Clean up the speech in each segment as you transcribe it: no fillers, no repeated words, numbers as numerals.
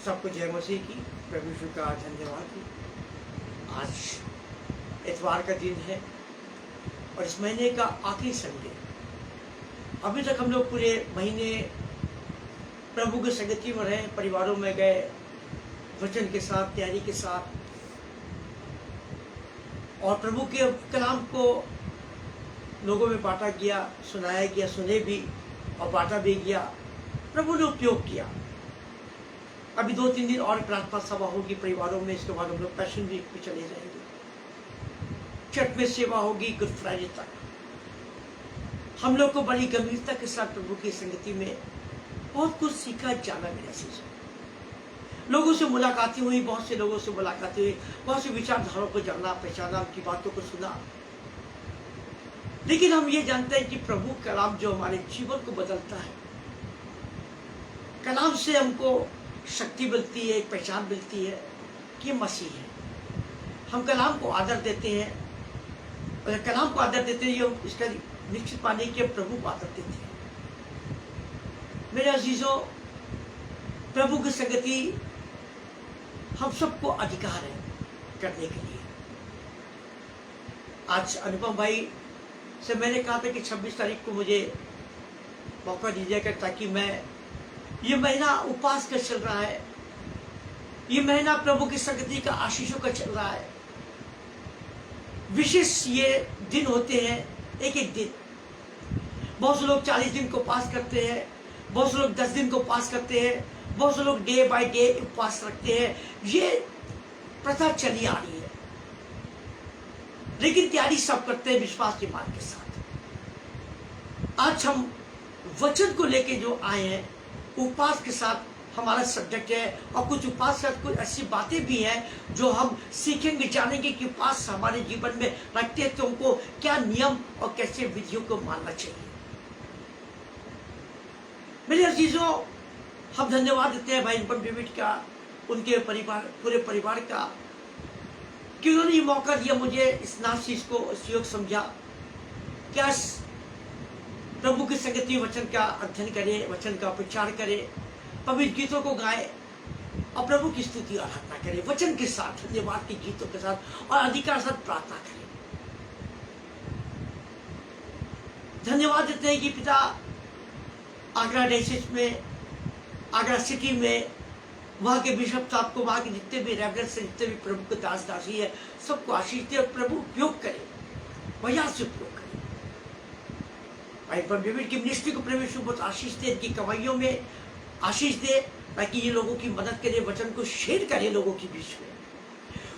सबको जय मसीह की। प्रभु यीशु का धन्यवाद। आज इतवार का दिन है और इस महीने का आखिरी संडे। अभी तक हम लोग पूरे महीने प्रभु की संगति में रहे, परिवारों में गए, वचन के साथ, तैयारी के साथ, और प्रभु के कलाम को लोगों में बांटा गया, सुनाया गया, सुने भी और बांटा भी गया। प्रभु ने उपयोग किया। अभी 2-3 दिन और प्रार्थना सभा होगी परिवारों में। इसके बाद हम लोग पैशन वीक पे चले जाएंगे। चर्च में सेवा होगी गुड फ्राइडे तक। हम लोग को बड़ी गंभीरता के साथ प्रभु की संगति में बहुत कुछ सीखा, जाना मेरा चीज। लोगों से मुलाकातें हुई, बहुत से लोगों से मुलाकातें हुई, बहुत से विचारधाराओं को जानना, पहचाना, उनकी बातों को सुना। लेकिन हम ये जानते हैं कि प्रभु कलाम जो हमारे जीवन को बदलता है, कलाम से हमको शक्ति मिलती है, एक पहचान मिलती है कि मसीह है। हम कलाम को आदर देते हैं, और कलाम को आदर देते हैं, ये इसका निश्चित मानिए कि प्रभु को आदर देते हैं। मेरे अजीजों, प्रभु की संगति हम सबको अधिकार है करने के लिए। आज अनुपम भाई से मैंने कहा था कि 26 तारीख को मुझे मौका दीजिएगा ताकि मैं, ये महीना उपवास का चल रहा है, ये महीना प्रभु की संगति का आशीषों का चल रहा है। विशेष ये दिन होते हैं, एक एक दिन। बहुत से लोग 40 दिन को उपवास करते हैं, बहुत से लोग 10 दिन को उपवास करते हैं, बहुत से लोग डे बाय डे उपवास रखते हैं। ये प्रथा चली आ रही है, लेकिन तैयारी सब करते हैं विश्वास के मार्ग के साथ। आज हम वचन को लेके जो आए हैं, उपवास के साथ हमारा सब्जेक्ट है, और कुछ उपवास के साथ कुछ ऐसी बातें भी हैं जो हम सीखेंगे, जानेंगे कि उपवास हमारे जीवन में रखते हैं तो हमको क्या नियम और कैसे विधियों को मानना चाहिए। मेरे अजीजों, हम धन्यवाद देते हैं भाई अनुपम डेविड का, उनके परिवार, पूरे परिवार का, कि उन्होंने ये मौका दिया मुझे, इस नाशीष को सहयोग समझा। क्या प्रभु की संगति वचन का अध्ययन करे, वचन का प्रचार करे, पवित्र गीतों को गाए और प्रभु की स्तुति आराधना करे, वचन के साथ, धन्यवाद के गीतों के साथ और अधिकार के साथ प्रार्थना करे। धन्यवाद देते हैं कि पिता आगरा डायसिस में, आगरा सिटी में, वहां के बिशप साहब को, वहां के जितने भी रेवरेंड से, जितने भी प्रभु के दास दासी है, सबको आशीष दे और प्रभु उपयोग करे, वजह से उपयोग करे। भाई डेविड की मिनिस्ट्री को प्रभु बहुत आशीष दे, इनकी कमाइयों में आशीष दे, ताकि ये लोगों की मदद करे, वचन को शेयर करे लोगों के बीच में,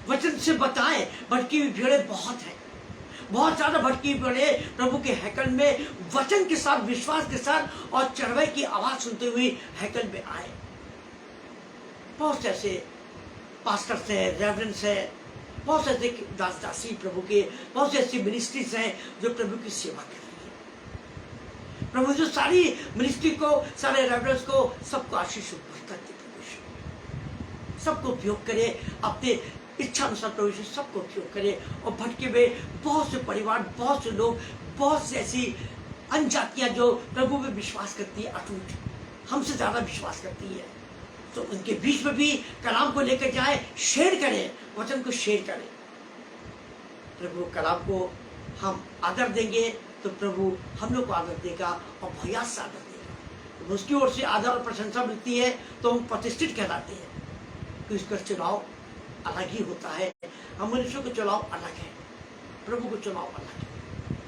वचन से बताएं। भटकी हुई भीड़ें बहुत है, बहुत ज्यादा भटकी हुई भीड़ें प्रभु के हैकल में वचन के साथ, विश्वास के साथ और चढ़ाई की आवाज सुनते हुए हैकल में आए। बहुत से ऐसे पास्टर्स हैं, रेवरेंड्स हैं, बहुत से ऐसे दास दासी प्रभु के, बहुत से ऐसी मिनिस्ट्रीज हैं जो प्रभु की सेवा कर रही है। प्रभु जो सारी मिनिस्ट्री को, सारे रेवरेंड्स को, सबको आशीष बरकत दे, प्रभु सबको उपयोग करे, अपने इच्छा अनुसार प्रभु सबको उपयोग करे। और भटके हुए बहुत से परिवार, बहुत से लोग, बहुत से ऐसी अनजातियां जो प्रभु में विश्वास करती है, अटूट, हमसे ज्यादा विश्वास करती है, तो उनके बीच में भी कलाम को लेकर जाए, शेयर करें, वचन को शेयर करें। प्रभु कलाम को हम आदर देंगे तो प्रभु हम लोग को आदर देगा और भैया से आदर देगा। तो उसकी ओर से आदर और प्रशंसा मिलती है तो हम प्रतिष्ठित कहलाते हैं। तो इसका चुनाव अलग ही होता है। हम मनुष्यों का चुनाव अलग है, प्रभु को चुनाव अलग है।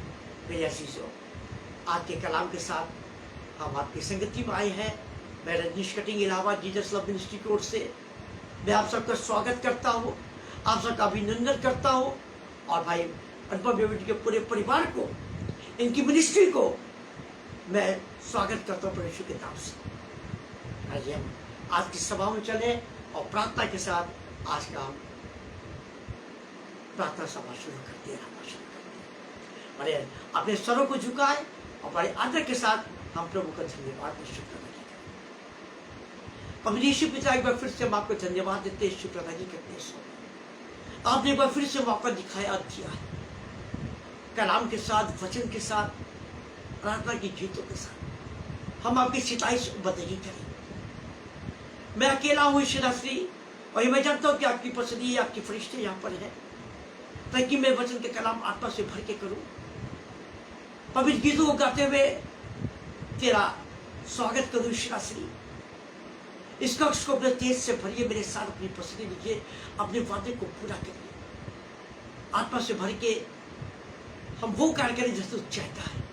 मेरे अजीजों, आज के कलाम के साथ हम आपकी संगति में आए हैं। मैं रजनीश कटिंग इलाहाबाद जीसस लव मिनिस्ट्री की ओर से मैं आप सबका स्वागत करता हूँ, आप सबका अभिनंदन करता हूँ, और भाई अनुपम डेविड के पूरे परिवार को, इनकी मिनिस्ट्री को मैं स्वागत करता हूँ परमेश्वर के नाम से। आइए हम आज की सभा में चले और प्रार्थना के साथ आज का हम प्रार्थना सभा शुरू करते हैं। बड़े अपने स्वरों को झुकाए और बड़े आदर के साथ हम प्रभु का धन्यवाद शुक्र पवित्र यीशु पिता, एक बार फिर से हम आपको धन्यवाद देते हैं, शुक्र अदा करते हैं। आपने एक बार फिर से मौका दिखाया, दिया है, कलाम के साथ, वचन के साथ, प्रार्थना के गीतों के साथ हम आपकी सिताइश बदली करें। मैं अकेला हूँ ईश्वराश्री, और ये मैं जानता हूँ कि आपकी पसंदी, आपकी फरिश्ते यहाँ पर है, ताकि मैं वचन के कलाम आत्मा से भर के करूँ, पवित्र गीतों को गाते हुए तेरा स्वागत करूँ ईश्वराश्री। इस कक्ष को अपने तेज से भरिए, मेरे साथ अपनी पसंदी लीजिए, अपने वादे को पूरा करिए। आत्मा से भर के हम वो कार्य करें जैसे तू चाहता है।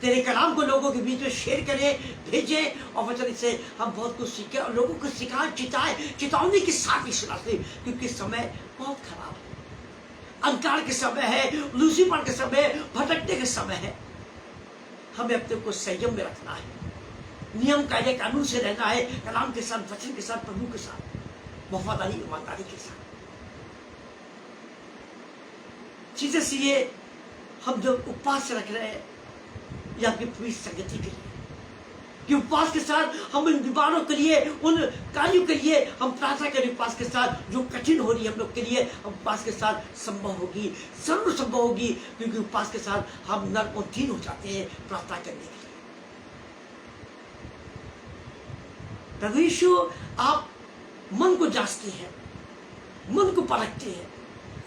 तेरे कलाम को लोगों के बीच में शेयर करें, भेजें, और वचन से हम बहुत कुछ सीखें और लोगों को सिखाएं, चेतावनी के साथ ही सुनाते, क्योंकि समय बहुत खराब है, अंधकार के समय है, लूसीपन के समय, भटकने के समय है। हमें अपने को संयम में रखना है, नियम कायदे कानून से रहना है, कलाम के साथ, वचन के साथ, प्रभु के साथ, वफादारी ईमानदारी के साथ। चीजें सीए हम जो उपवास रख रहे हैं, या आपकी पूरी संगति के लिए, कि उपवास के साथ हम उन बीमारों के लिए, उन कार्यों के लिए हम प्रार्थना करें। उपवास के साथ जो कठिन हो रही है हम लोग के लिए, हम उपवास के साथ संभव होगी, सर्व संभव होगी, क्योंकि उपवास के साथ हम नर्मोत्थीन हो जाते हैं प्रार्थना करने के लिए। प्रभु यीशु, आप मन को जांचते हैं, मन को परखते हैं,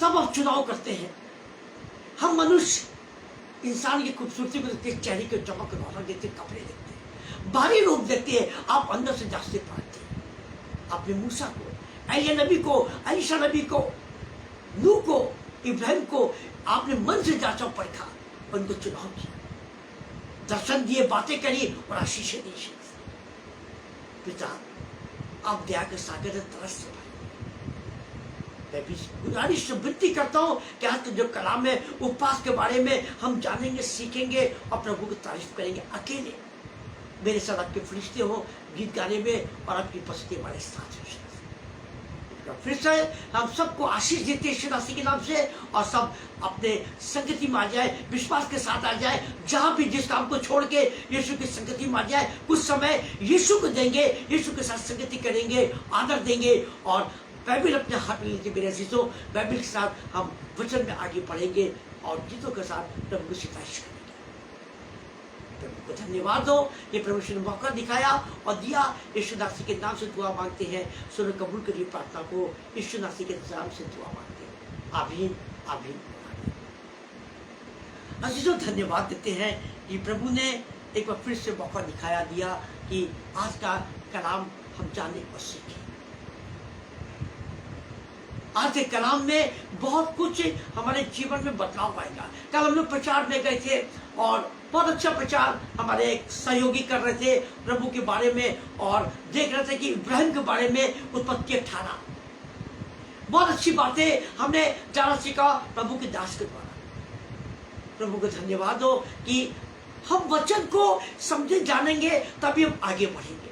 तब आप चुनाव करते हैं। हम मनुष्य इंसान की खूबसूरती को देखते, चेहरे के चमक रौनक देखते, कपड़े देखते हैं, बाहरी रूप देखते हैं, आप अंदर से जांचते परखते हैं। आपने मूसा को, एलिया नबी को, अलीशा नबी को, नूह को, इब्राहिम को आपने मन से जांचा परखा, उनको चुनाव किया, दर्शन दिए, बातें करी और आशीषें दी। पिता, आप दया के सागर तरस से मैं भी गुजारिश विनती करता हूँ कि आज के जो कलाम है, उपवास के बारे में हम जानेंगे, सीखेंगे और प्रभु की तारीफ करेंगे। अकेले मेरे साथ आपके फरिश्ते हो गीत गाने में, और आपकी पसंद हमारे साथ है। फिर से हम सबको आशीष देते हैं यीशु मसीह के नाम से, और सब अपने संगति में आ जाए, विश्वास के साथ आ जाए, जहां भी जिस काम को छोड़ के यीशु की संगति में आ जाए। कुछ समय यीशु को देंगे, यीशु के साथ संगति करेंगे, आदर देंगे, और बाइबल अपने हाथ में लेते मेरे अजीजों, बाइबल के साथ हम वचन में आगे बढ़ेंगे और गीतों के साथ प्रभु को सिफारिश करेंगे। प्रभु को धन्यवाद हो, ये प्रभु ने मौका दिखाया और दिया। यीशु मसीह के नाम से दुआ मांगते हैं, सुनो कबूल करिए प्रार्थना को, यीशु मसीह के नाम से दुआ मांगते हैं। आमीन, आमीन। अजीजों, धन्यवाद देते हैं कि प्रभु ने एक बार फिर से मौका दिखाया, दिया कि आज का कलाम हम जाने और सीखें। आज के कलाम में बहुत कुछ हमारे जीवन में बदलाव आएगा। कल हम लोग प्रचार में गए थे और बहुत अच्छा प्रचार हमारे सहयोगी कर रहे थे प्रभु के बारे में, और देख रहे थे कि इब्राहिम के बारे में उत्पत्ति 18 बहुत अच्छी बातें हमने जाना सीखा प्रभु के दास के द्वारा। प्रभु को धन्यवाद हो कि हम वचन को समझे, जानेंगे, तभी हम आगे बढ़ेंगे।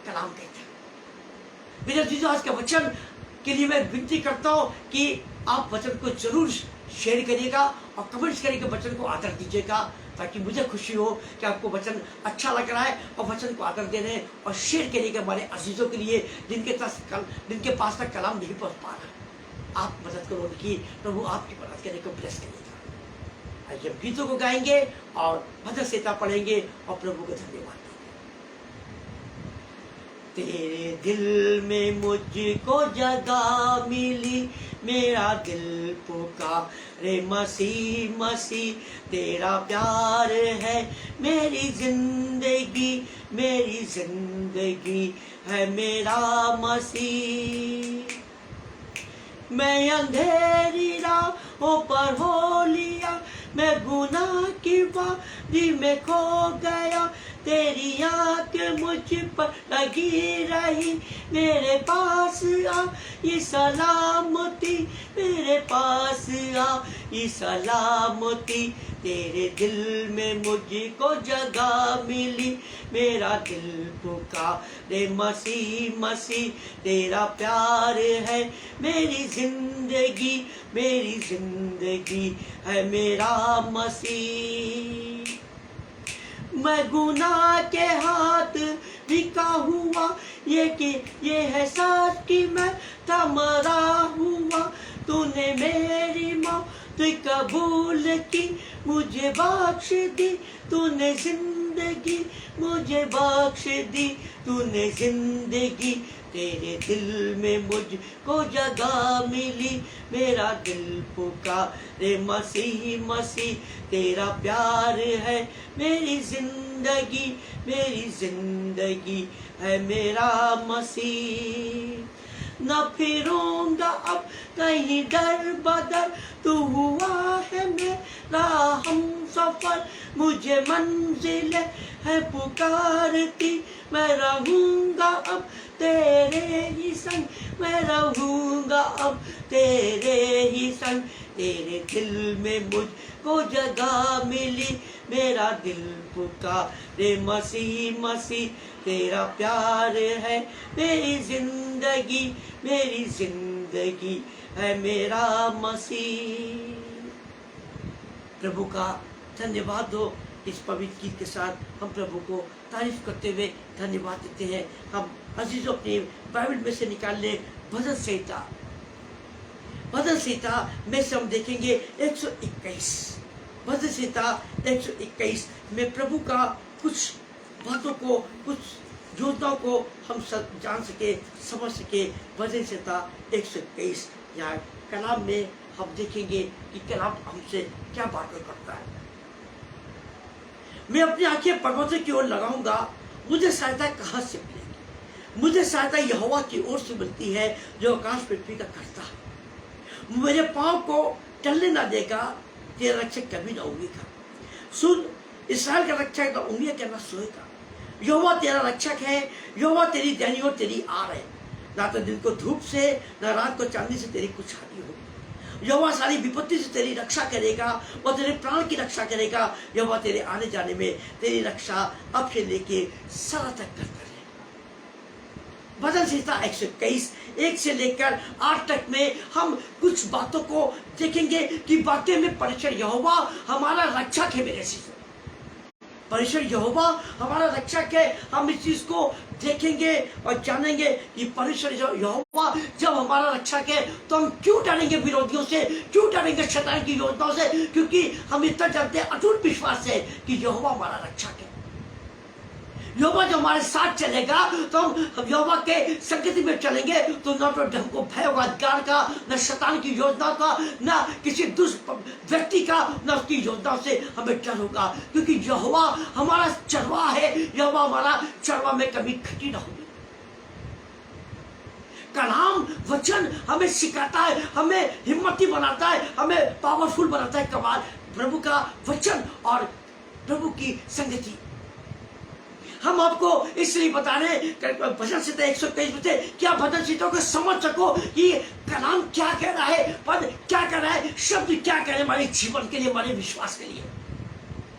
कलाम कहते हैं मेरे जीजो, आज का वचन के लिए मैं विनती करता हूं कि आप वचन को जरूर शेयर करिएगा और कमेंट्स करके वचन को आदर दीजिएगा, ताकि मुझे खुशी हो कि आपको वचन अच्छा लग रहा है और वचन को आदर दे रहे हैं। और शेयर करिएगा हमारे अजीजों के लिए जिनके पास तक कलाम नहीं पहुंच पा रहा। आप मदद करो उनकी, प्रभु आपकी मदद करने को ब्लेस करिएगा। जब गीतों को गाएंगे और भजन संहिता पढ़ेंगे और प्रभु को धन्यवाद। तेरे दिल में मुझको जगह मिली, मेरा दिल पुकारे मसीह मसीह, तेरा प्यार है मेरी जिंदगी, मेरी जिंदगी है मेरा मसीह। मैं अंधेरी राहों पर हो लिया, मैं गुनाह की वादी में खो गया, तेरी आँख मुझ पर लगी रही, मेरे पास आ ये सलामती, मेरे पास आ ये सलामती। तेरे दिल में मुझको जगह मिली, मेरा दिल पुकारे मसीह मसीह, तेरा प्यार है मेरी जिंदगी, मेरी जिंदगी है मेरा मसीह। मैं गुनाह के हाथ बिका हुआ, ये है सच कि मैं था मरा हुआ, तूने मेरी मौत तू कबूल की मुझे बख्श दी तूने जिंदगी मुझे बख्श दी तूने जिंदगी तेरे दिल में मुझको जगह मिली मेरा दिल पुकारे मसीह मसीह तेरा प्यार है मेरी जिंदगी है मेरा मसीह न फिरूंगा अब कहीं दर बदर तू हुआ है मेरा हम सफर मुझे मंजिल है पुकारती मैं रहूंगा अब तेरे ही संग मैं रहूंगा अब तेरे ही संग तेरे दिल में मुझको जगह मिली मेरा दिल पुकारे मसीह मसीह तेरा प्यार है मेरी जिंदगी है मेरा मसीह। प्रभु का धन्यवाद हो। इस पवित्र गीत के साथ हम प्रभु को तारीफ करते हुए धन्यवाद देते हैं। हम अजीजों अपनी बाइबल में से निकाल ले भजन संहिता में से हम देखेंगे 121 भजन संहिता 121 में प्रभु का कुछ बातों को कुछ योजनाओं को हम जान सके समझ सके। भजन संहिता 121 यहाँ कलाम में हम देखेंगे कि कलाम हमसे क्या बातें करता है। मैं अपनी आंखें पर्वतों की ओर लगाऊंगा, मुझे सहायता कहाँ से मिलेगी? मुझे सहायता यहोवा की ओर से मिलती है जो आकाश पृथ्वी का करता है। मेरे पांव को टलने ना देगा, तेरा रक्षक कभी ना उगेगा। सुन, इस्राएल का रक्षक ना उंगलियां करना सोएगा। यहोवा तेरा रक्षक है, यहोवा तेरी दैनी और तेरी आर है। ना तो दिन को धूप से ना रात को चांदी से तेरी कुछ हानि होगी। यहोवा सारी विपत्ति से तेरी रक्षा करेगा, वो तेरे प्राण की रक्षा करेगा। यहोवा तेरे आने जाने में तेरी रक्षा अब से लेके सदा तक करता है। भजन संहिता 121 1 से लेकर 8 तक में हम कुछ बातों को देखेंगे कि बातें में परमेश्वर यहोवा हमारा रक्षक है। मेरे शिष्य, परमेश्वर यहोवा हमारा रक्षक है। हम इस चीज को देखेंगे और जानेंगे कि परमेश्वर यहोवा जब हमारा रक्षक है तो हम क्यों डरेंगे विरोधियों से, क्यों डरेंगे शैतान की योजनाओं से? क्योंकि हम इतना जानते हैं, अटूट विश्वास है कि यहोवा हमारा रक्षक है। यहोवा जो हमारे साथ चलेगा तो हम यहोवा के संगति में चलेंगे तो न तो हमको भय होगा अधिकार का, न शैतान की योजना का, न किसी दुष्ट व्यक्ति का, न उसकी योजनाओं से हमें डर होगा। क्योंकि यहोवा हमारा चरवा है, यहोवा हमारा चरवा में कभी खटी न होगी। कलाम वचन हमें सिखाता है, हमें हिम्मती बनाता है, हमें पावरफुल बनाता है। कमाल प्रभु का वचन और प्रभु की संगति। हम आपको इसलिए बता रहे भजन संहिता 123 में से क्या भजन संहिता को समझ सको कि कलाम क्या कह रहा है, पद क्या कह रहा है, शब्द क्या कह रहे हैं हमारे जीवन के लिए, हमारे विश्वास के लिए,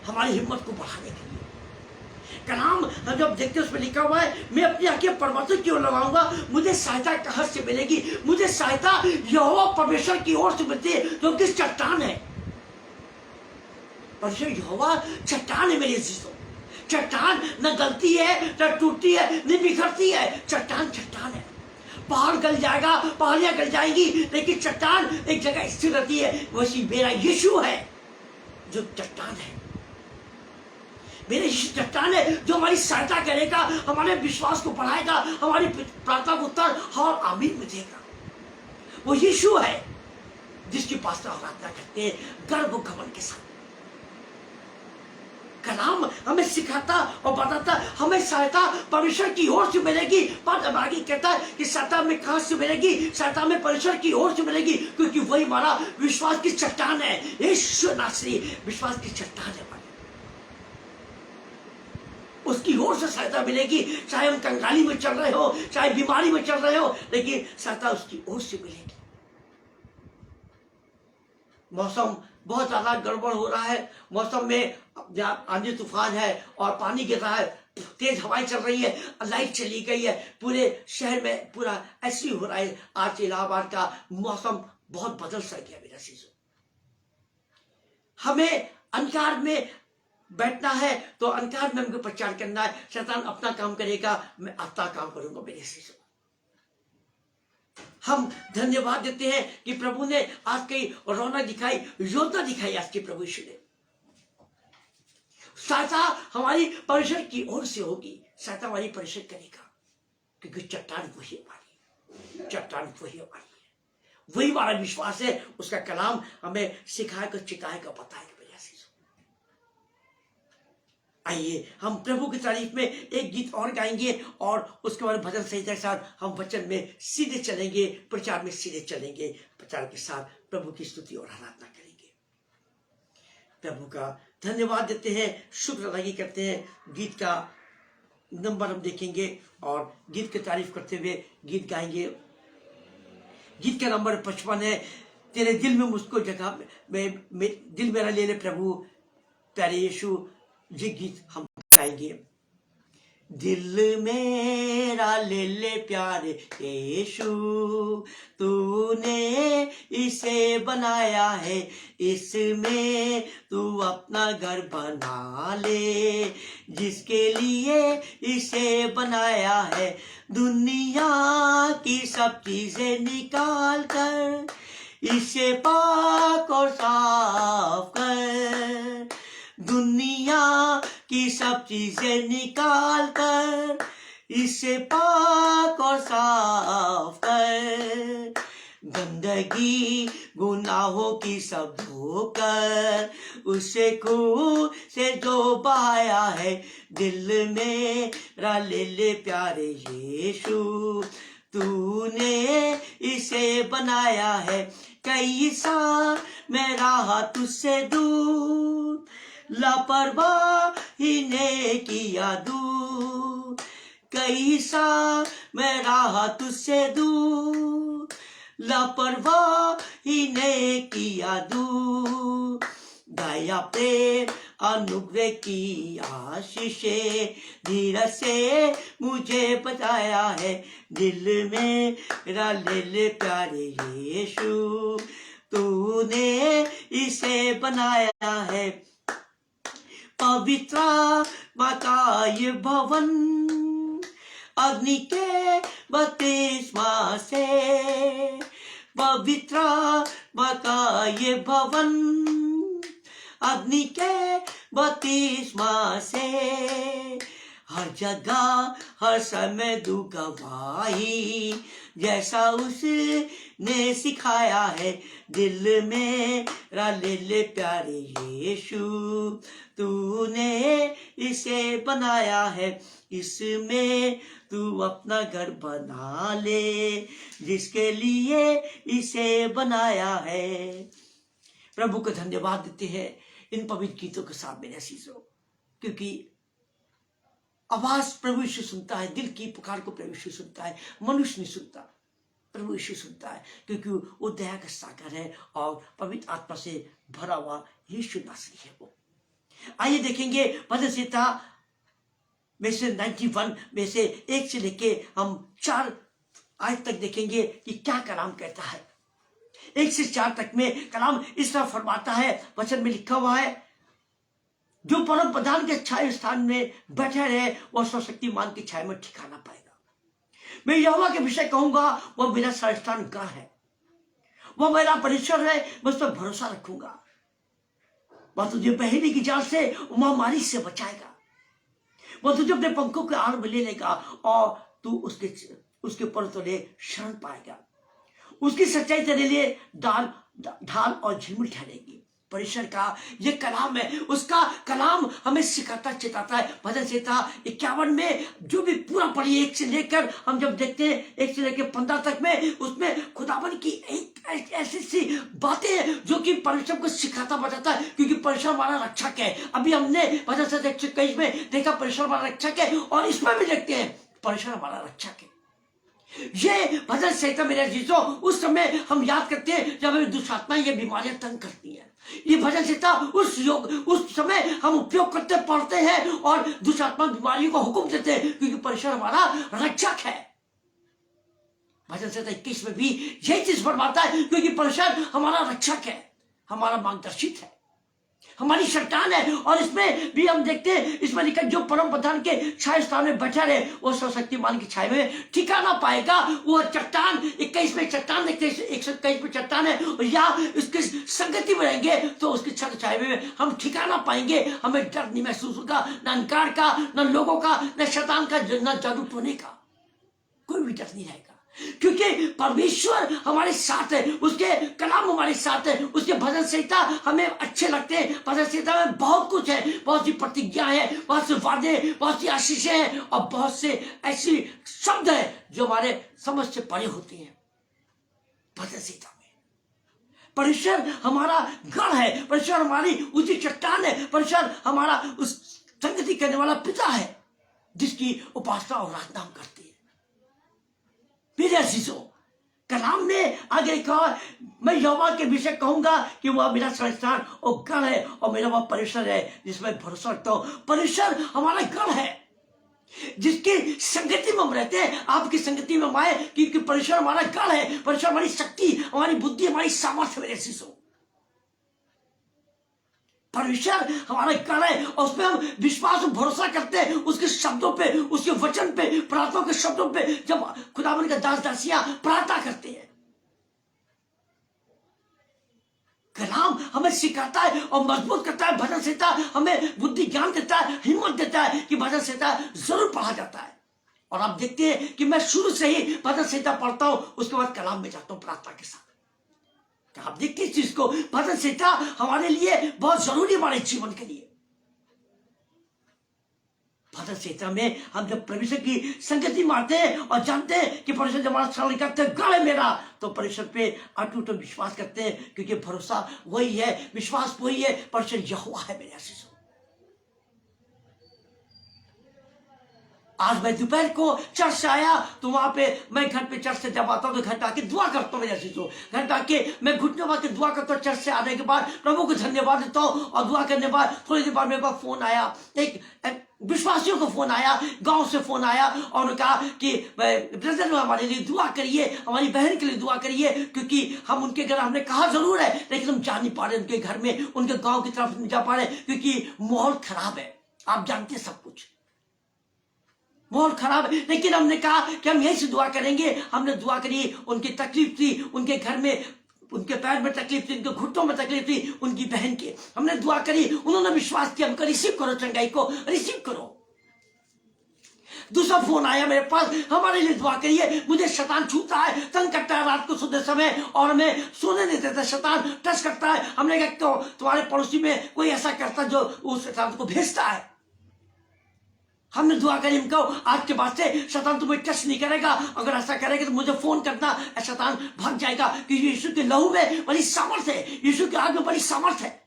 हमारी हिम्मत को बढ़ाने के लिए। कलाम हम जब देखते हैं उसमें लिखा हुआ है, मैं अपनी आंखें पर्वतों की ओर लगाऊंगा, मुझे सहायता कहां से मिलेगी? मुझे सहायता यहोवा परमेश्वर की ओर से मिलती है जो कि चट्टान है। परमेश्वर यहोवा चट्टान है मेरे जीसो। चट्टान न गलती है, न टूटती है, न बिखरती है। चट्टान चट्टान है। पहाड़ गल जाएगा, पहाड़ियां गल जाएंगी, लेकिन चट्टान एक जगह स्थिर रहती है। वैसी मेरा यीशु है जो चट्टान है। मेरे यीशु चट्टान है जो हमारी सहायता करेगा, हमारे विश्वास को बढ़ाएगा, हमारी प्रार्थना को उत्तर और आमीन में देगा। वो यीशु है जिसकी पास आराधना करते हैं गर्व घमंड के साथ। कलाम हमें सिखाता और बताता हमें सहायता परमेश्वर की ओर से मिलेगी। पर आगे कहता है कि सहायता में कहां से मिलेगी? सहायता में परमेश्वर की ओर से मिलेगी, क्योंकि वही हमारा विश्वास की चट्टान है। यीशु नासरी विश्वास की चट्टान है। उसकी ओर से सहायता मिलेगी। चाहे हम कंगाली में चल रहे हो, चाहे बीमारी में चल रहे हो, लेकिन सहायता उसकी ओर से मिलेगी। मौसम बहुत ज्यादा गड़बड़ हो रहा है, मौसम में आंधी तूफान है और पानी गिर रहा है, तेज हवाएं चल रही है, लाइट चली गई है, पूरे शहर में पूरा ऐसे ही हो रहा है। आज इलाहाबाद का मौसम बहुत बदल सा गया मेरा चीज। हमें अंधकार में बैठना है तो अंधकार में हमको प्रचार करना है। शैतान अपना काम करेगा, मैं अपना काम करूंगा मेरे चीज। हम धन्यवाद देते हैं कि प्रभु ने आज की रौनक दिखाई, योजना दिखाई आज के प्रभु यीशु ने। सहायता हमारी परिषद की ओर से होगी, सहायता हमारी परिषद करेगा, क्योंकि चट्टान वही हमारी, चट्टान वही हमारी है, वही हमारा विश्वास है। उसका कलाम हमें सिखाएगा, चिताएगा, बताएगा। आइए हम प्रभु की तारीफ में एक गीत और गाएंगे और उसके बाद भजन संहिता के साथ हम वचन में सीधे चलेंगे, प्रचार में सीधे चलेंगे, प्रचार के साथ प्रभु की स्तुति और आराधना करेंगे। प्रभु का धन्यवाद देते हैं, शुक्र अदा करते हैं। गीत का नंबर हम देखेंगे और गीत की तारीफ करते हुए गीत गाएंगे। गीत का नंबर 55 है। तेरे दिल में मुझको जगह में दिल मेरा ले ले प्रभु प्यारे यीशु। ये गीत हम गाएंगे। दिल मेरा ले ले प्यारे यीशु, तूने इसे बनाया है, इसमें तू अपना घर बना ले। जिसके लिए इसे बनाया है, दुनिया की सब चीजें निकाल कर इसे पाक और साफ कर। दुनिया की सब चीजें निकाल कर इसे पाक और साफ कर। गंदगी गुनाहों की सब धोकर उसे खून से जो बहाया है, दिल मेरा ले ले प्यारे यीशु, तूने इसे बनाया है। कई साल मैं रहा तुझसे दूर, लापरवाही ने किया दूर। कई साल मैं रहा तुझसे दूर, लापरवाही ने किया दूर। दया प्रेम अनुग्रह की आशीषें धीरज से मुझे बचाया है। दिल में मेरा ले ले प्यारे यीशु, तूने इसे बनाया है। पवित्र माता ये भवन अग्नि के बपतिस्मा से, पवित्र माता ये भवन अग्नि के बपतिस्मा से। हर जगह हर समय दू गवाही जैसा उसने सिखाया है। दिल में ले ले प्यारे यीशु, तूने इसे बनाया है, इसमें तू अपना घर बना ले। जिसके लिए इसे बनाया है। प्रभु को धन्यवाद देते हैं इन पवित्र गीतों के साथ मेरे अजीजों, क्योंकि आवाज प्रभु यीशु सुनता है, दिल की पुकार को प्रभु यीशु सुनता है, मनुष्य नहीं सुनता, प्रभु यीशु सुनता है, क्योंकि वो दया का सागर है और पवित्र आत्मा से भरा हुआ यीशु नासरी है वो। आइए देखेंगे भजन संहिता में से 91 में से 1 से लेके हम 4 आयत तक देखेंगे कि क्या कलाम कहता है। 1 से 4 तक में कलाम इस तरह फरमाता है, वचन में लिखा हुआ है, जो परम प्रधान के छाया स्थान में बैठे रहे वह सर्वशक्तिमान की छाया में ठिकाना पाएगा। मैं यहोवा के विषय कहूंगा, वह मेरा सरस्थान गढ़ है, वह मेरा परमेश्वर है, मैं उस पर भरोसा रखूंगा। वह तुझे पहेली की जाल से, महामारी से बचाएगा। वह तुझे अपने पंखों के आड़ में ले लेगा और तू उसके पर तले शरण पाएगा। उसकी सच्चाई तेरे लिए ढाल और झिलमिल ठहरेगी। परमेश्वर का ये कलाम है, उसका कलाम हमें सिखाता चिताता है। भजन संहिता 51 में जो भी पूरा पढ़िए 1 से लेकर हम जब देखते हैं 1 से लेकर 15 तक में, उसमें खुदावन की एक ऐसी सी बातें हैं जो कि परमेश्वर को सिखाता बताता है, क्योंकि परमेश्वर हमारा रक्षक है। अभी हमने भजन संहिता 121 में देखा परमेश्वर हमारा रक्षक है, और इसमें भी देखते हैं परमेश्वर हमारा रक्षक है। ये भजन संहिता मेरे अजीजों उस समय हम याद करते हैं जब हमें दुष्टात्माएं ये बीमारियां तंग करती हैं। ये भजन संहिता उस समय हम उपयोग करते पढ़ते हैं और दुष्टात्मा बीमारियों को हुक्म देते हैं, क्योंकि परमेश्वर हमारा रक्षक है। भजन संहिता 21 में भी यही चीज फरमाता है, क्योंकि परमेश्वर हमारा रक्षक है, हमारा मार्गदर्शित है, हमारी चट्टान है। और इसमें भी हम देखते हैं, इसमें लिखा जो परम प्रधान के छाया स्थान में बैठा रहे वो सर्वशक्तिमान की छाया में ठिकाना पाएगा। वो चट्टान 21 में चट्टान देखते हैं, 121 में चट्टान है, या उसकी संगति में रहेंगे तो उसकी छत छाया में हम ठिकाना पाएंगे। हमें डर नहीं महसूस होगा, न अंधकार का, न लोगों का, न शैतान का, न जादू टोने का, कोई भी डर नहीं रहेगा, क्योंकि परमेश्वर हमारे साथ है, उसके कलाम हमारे साथ है, उसके भजन संहिता हमें अच्छे लगते हैं। भजन संहिता में बहुत कुछ है, बहुत सी प्रतिज्ञा है, बहुत से वादे, बहुत सी आशीषें हैं और बहुत से ऐसी शब्द है जो हमारे समझ से परे होती हैं। भजन संहिता में परमेश्वर हमारा गढ़ है, परमेश्वर हमारी ऊंची चट्टान है, परमेश्वर हमारा उस संगति करने वाला पिता है जिसकी उपासना और आराधना हम करते हैं। मेरे अजीजों, कलाम ने आगे कहा, मैं यहोवा के विषय कहूंगा कि वह मेरा संस्थान और गढ़ है और मेरा वह परमेश्वर है जिसमें भरोसा रखता हूं। परमेश्वर हमारा गढ़ है जिसकी संगति में हम रहते हैं। आपकी संगति में हम आए क्योंकि परमेश्वर हमारा गढ़ है, परमेश्वर हमारी शक्ति, हमारी बुद्धि, हमारी सामर्थ्य। मेरे अजीजों, परमेश्वर हमारा गढ़ है और उसमें हम विश्वास और भरोसा करते हैं, उसके शब्दों पे, उसके वचन पे, प्रार्थना के शब्दों पे। जब खुदावन का दास दासियां प्रार्थना करते हैं, कलाम हमें सिखाता है और मजबूत करता है। भजन संहिता हमें बुद्धि ज्ञान देता है, हिम्मत देता है कि भजन संहिता जरूर पढ़ा जाता है। और आप देखते हैं कि मैं शुरू से ही भजन संहिता पढ़ता हूं, उसके बाद कलाम में जाता हूं प्रार्थना के साथ। आप देखते इस चीज को, भजन संहिता हमारे लिए बहुत जरूरी, हमारे जीवन के लिए। भजन संहिता में हम जब परमेश्वर की संगति मारते हैं और जानते हैं कि परमेश्वर जब हमारा स्मरण करते हैं, गढ़ है मेरा, तो परमेश्वर पे अटूट विश्वास करते हैं, क्योंकि भरोसा वही है, विश्वास वही है, परमेश्वर यहोवा है। मेरे आशीष, आज मैं दोपहर को चर्च से आया तो वहां पे मैं घर पे चर्च से जब आता हूं तो घर पे आके दुआ करता हूं। मेरे अजीजों, घर पे आके मैं घुटने मार के दुआ करता हूं। चर्च से आने के बाद प्रभु को धन्यवाद देता हूं और दुआ करने के बाद थोड़ी देर बाद मेरे पास फोन आया, एक विश्वासियों को फोन आया, गांव से फोन आया और उन्होंने कहा कि ब्रदर हमारे लिए दुआ करिए, हमारी बहन के लिए दुआ करिए, क्योंकि हम उनके घर, हमने कहा जरूर है लेकिन हम जा नहीं पा रहे उनके घर में, उनके गाँव की तरफ नहीं जा पा रहे क्योंकि माहौल खराब है। आप जानते हैं सब कुछ, बहुत खराब है। लेकिन हमने कहा कि हम यही से दुआ करेंगे। हमने दुआ करी, उनकी तकलीफ थी, उनके घर में, उनके पैर में तकलीफ थी, उनके घुटनों में तकलीफ थी, उनकी बहन की। हमने दुआ करी, उन्होंने विश्वास किया, हमको रिसीव करो, चंगाई को रिसीव करो। दूसरा फोन आया मेरे पास, हमारे लिए दुआ करिए, मुझे शैतान छूता है, तंग करता है रात को सोते समय और हमें सोने नहीं देता, शैतान टच करता है। हमने कहा तो तुम्हारे पड़ोसी में कोई ऐसा करता जो उस शैतान को भेजता है। हमने दुआ करी, हमको आज के बाद से शैतान तुम्हें टच नहीं करेगा, अगर ऐसा करेगा तो मुझे फोन करना, शैतान भाग जाएगा, क्योंकि यीशु के लहू में बड़ी सामर्थ्य है, यीशु के आग में बड़ी सामर्थ्य है।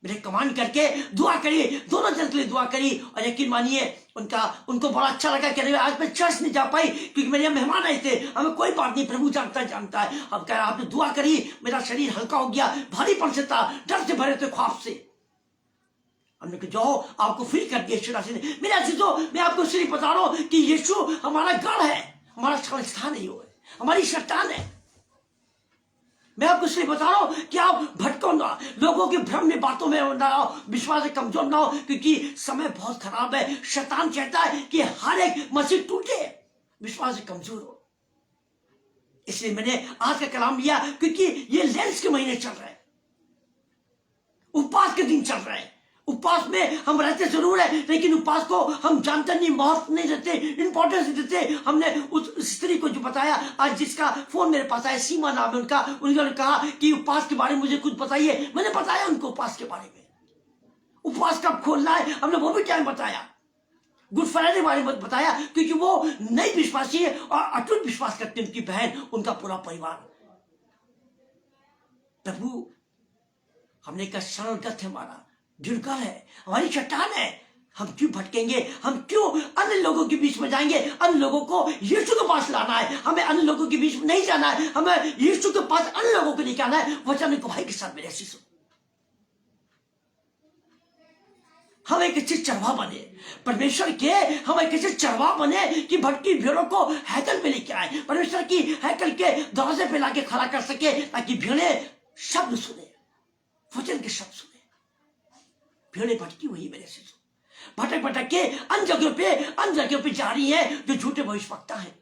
मेरे कमांड करके दुआ करी, दोनों जन के लिए दुआ करी और यकीन मानिए उनको बड़ा अच्छा लगा कि आज मैं चर्च नहीं जा पाई क्योंकि मेरे यहाँ मेहमान आए थे। हमें कोई बात नहीं, प्रभु जानता है। अब कह रहा आपने दुआ करी, मेरा शरीर हल्का हो गया, भारीपन से था, डर से भरे थे, ख्वाब से। हमने कहा जाओ, आपको फ्री कर दिया यीशु ने। मेरे अजीजों, मैं आपको इसलिए बता रहा हूं कि यीशु हमारा गढ़ है, हमारा स्थान है, हमारी चट्टान है। मैं आपको इसलिए बता रहा हूं कि आप भटको ना, लोगों की भ्रम में बातों में ना हो, विश्वास से कमजोर ना हो, क्योंकि समय बहुत खराब है। शैतान चाहता है कि हर एक मसीह टूटे, विश्वास से कमजोर हो। इसलिए मैंने आज का कलाम लिया क्योंकि ये लेंस के महीने चल रहे हैं, उपवास के दिन चल रहे हैं। उपवास में हम रहते जरूर है लेकिन उपवास को हम जानते नहीं, महत्व नहीं देते, इंपॉर्टेंस नहीं देते। हमने उस स्त्री को जो बताया, आज जिसका फोन मेरे पास आया, सीमा नाम है उनका, उन्होंने कहा कि उपवास के बारे में मुझे कुछ बताइए। मैंने बताया उनको उपवास के बारे में, उपवास कब खोलना है हमने वो भी टाइम बताया। गुड फ्राइडे बारे में बताया क्योंकि वो नई विश्वासी है और अटूट विश्वास करते हैं, उनकी बहन, उनका पूरा परिवार। प्रभु हमने कहा शरणगत है, हमारा जुड़का है, हमारी चट्टान है। हम क्यों भटकेंगे, हम क्यों अन्य लोगों के बीच में जाएंगे? अन्य लोगों को यीशु के पास लाना है, हमें अन्य लोगों के बीच में नहीं जाना है, हमें यीशु के पास अन्य लोगों को लेकर आना है, वचन को भाई के साथ मेरे शिशु। हम एक अच्छे चरवा बने परमेश्वर के, हम एक अच्छे चरवा बने कि भटकी भेड़ों को हैकल में लेकर आए, परमेश्वर की हैकल के दरवाजे पे लाके खड़ा कर सके ताकि भेड़े शब्द सुने, वचन के शब्द सुने। भेड़े भटकी हुई मेरे शिशु, भटक भटक के अन्य जगहों पे जा रही है जो झूठे भविष्यवक्ता हैं।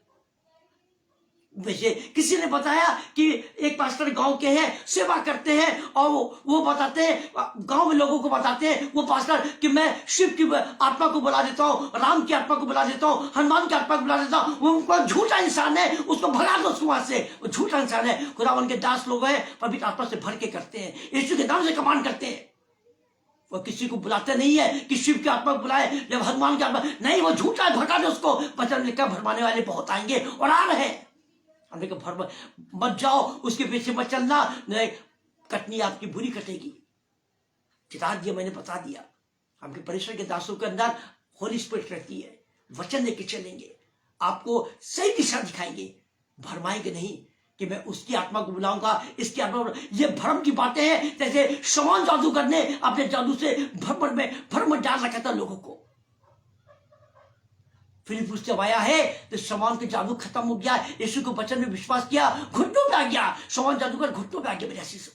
वैसे किसी ने बताया कि एक पास्टर गांव के हैं, सेवा करते हैं और वो बताते हैं, गांव में लोगों को बताते हैं वो पास्टर कि मैं शिव की आत्मा को बुला देता हूँ, राम की आत्मा को बुला देता हूँ, हनुमान की आत्मा को बुला देता हूँ। वो झूठा इंसान है, उसको भगा दो उसको वहां से, वो झूठा इंसान है। खुदावन के दास लोग हैं, पवित्र आत्मा से भर के करते हैं, यीशु के नाम से कमांड करते हैं। वो किसी को बुलाते नहीं है कि शिव की आत्मा बुलाए, जब हनुमान की आत्मा नहीं, वो झूठा है, भगा दो उसको। वचन लिखकर भरमाने वाले बहुत आएंगे और आ रहे हैं। हमने कहा भर मत जाओ, उसके पीछे मत चलना, नहीं कटनी आपकी बुरी कटेगी। चिता दिया, मैंने बता दिया। हमके परिसर के दासों के अंदर होली स्पिरिट रहती है, वचन लेके चलेंगे, आपको सही दिशा दिखाएंगे, भरमाएंगे नहीं कि मैं उसकी आत्मा को बुलाऊंगा, इसकी आत्मा। ये भ्रम की बातें हैं, जैसे शमौन जादूगर ने अपने जादू से भ्रम डाल रखा था लोगों को। फिलिप्पुस जब आया है तो शमौन के जादू खत्म हो गया, यीशु के वचन में विश्वास किया, घुटनों पे आ गया, शमौन जादूगर घुटनों पे आ गया मेरे शिशु।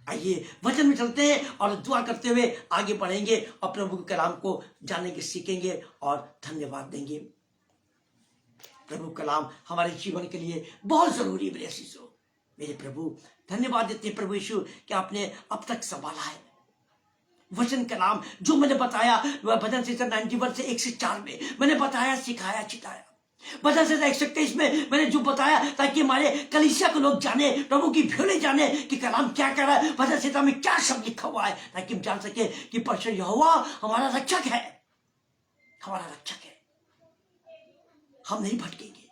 आइए वचन में चलते हैं और दुआ करते हुए आगे बढ़ेंगे और प्रभु के कलाम को जानेंगे, सीखेंगे और धन्यवाद देंगे। प्रभु कलाम हमारे जीवन के लिए बहुत जरूरी है मेरे शिशु। मेरे प्रभु धन्यवाद देते हैं प्रभु यीशु कि आपने अब तक संभाला है। वचन कलाम जो मैंने बताया, वह भजन संहिता 91 से 1 से 4 में मैंने बताया, सिखाया, चिताया। भजन संहिता 123 में मैंने जो बताया ताकि हमारे कलीसिया को लोग जाने, प्रभु की भेड़ें जाने कि कलाम क्या कर रहा है, भजन संहिता में क्या शब्द लिखा हुआ है, ताकि हम जान सके कि परमेश्वर यहोवा हमारा रक्षक है, हमारा रक्षक है। हम नहीं भटकेंगे,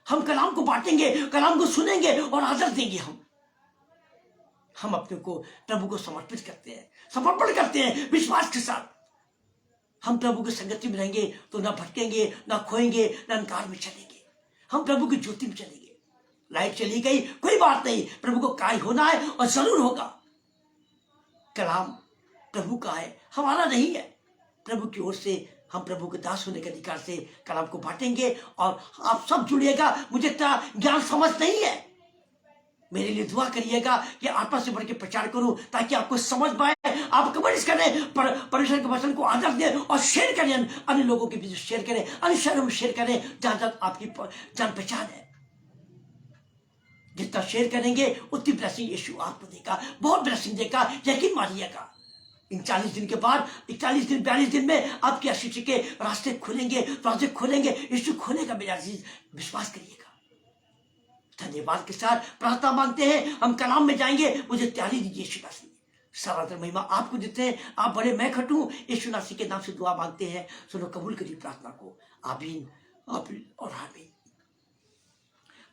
हम कलाम को बांटेंगे, कलाम को सुनेंगे और आदर देंगे। हम अपने को प्रभु को समर्पित करते हैं, समर्पण करते हैं विश्वास के साथ। हम प्रभु की संगति में रहेंगे तो ना भटकेंगे, ना खोएंगे, ना अंधकार में चलेंगे। हम प्रभु की ज्योति में चलेंगे। लाइट चली गई कोई बात नहीं, प्रभु को काय होना है और जरूर होगा। कलाम प्रभु का है, हमारा नहीं है। प्रभु की ओर से हम प्रभु के दास होने के अधिकार से कलाम को बांटेंगे और आप सब जुड़िएगा। मुझे इतना ज्ञान समझ नहीं है, मेरे लिए दुआ करिएगा कि आत्मा से बढ़ के प्रचार करूं ताकि आपको समझ पाए। आप कमेंट्स करें, परमेश्वर के वचन को आदर दें और शेयर करें, अन्य लोगों के बीच शेयर करें, अन्य शहरों में शेयर करें जहां जहां आपकी जान पहचान है। जितना शेयर करेंगे उतनी ब्लेसिंग यीशु आपको देगा, बहुत ब्लेसिंग देगा, यकीन मानिएगा। इन 40 दिन के बाद 41 दिन 42 दिन में आपके आशीष के रास्ते खुलेंगे, दरवाजे खुलेंगे, यीशु खोलेगा। मेरा अजीज विश्वास करिएगा। धन्यवाद के साथ प्रार्थना मांगते हैं, हम कलाम में जाएंगे। मुझे तैयारी दीजिए यीशु मसीह। सारा महिमा आपको देते हैं, आप बड़े, मैं खटूं। यीशु मसीह के नाम से दुआ मांगते हैं, सुनो, कबूल करिए प्रार्थना को। आमीन, आमीन और आमीन।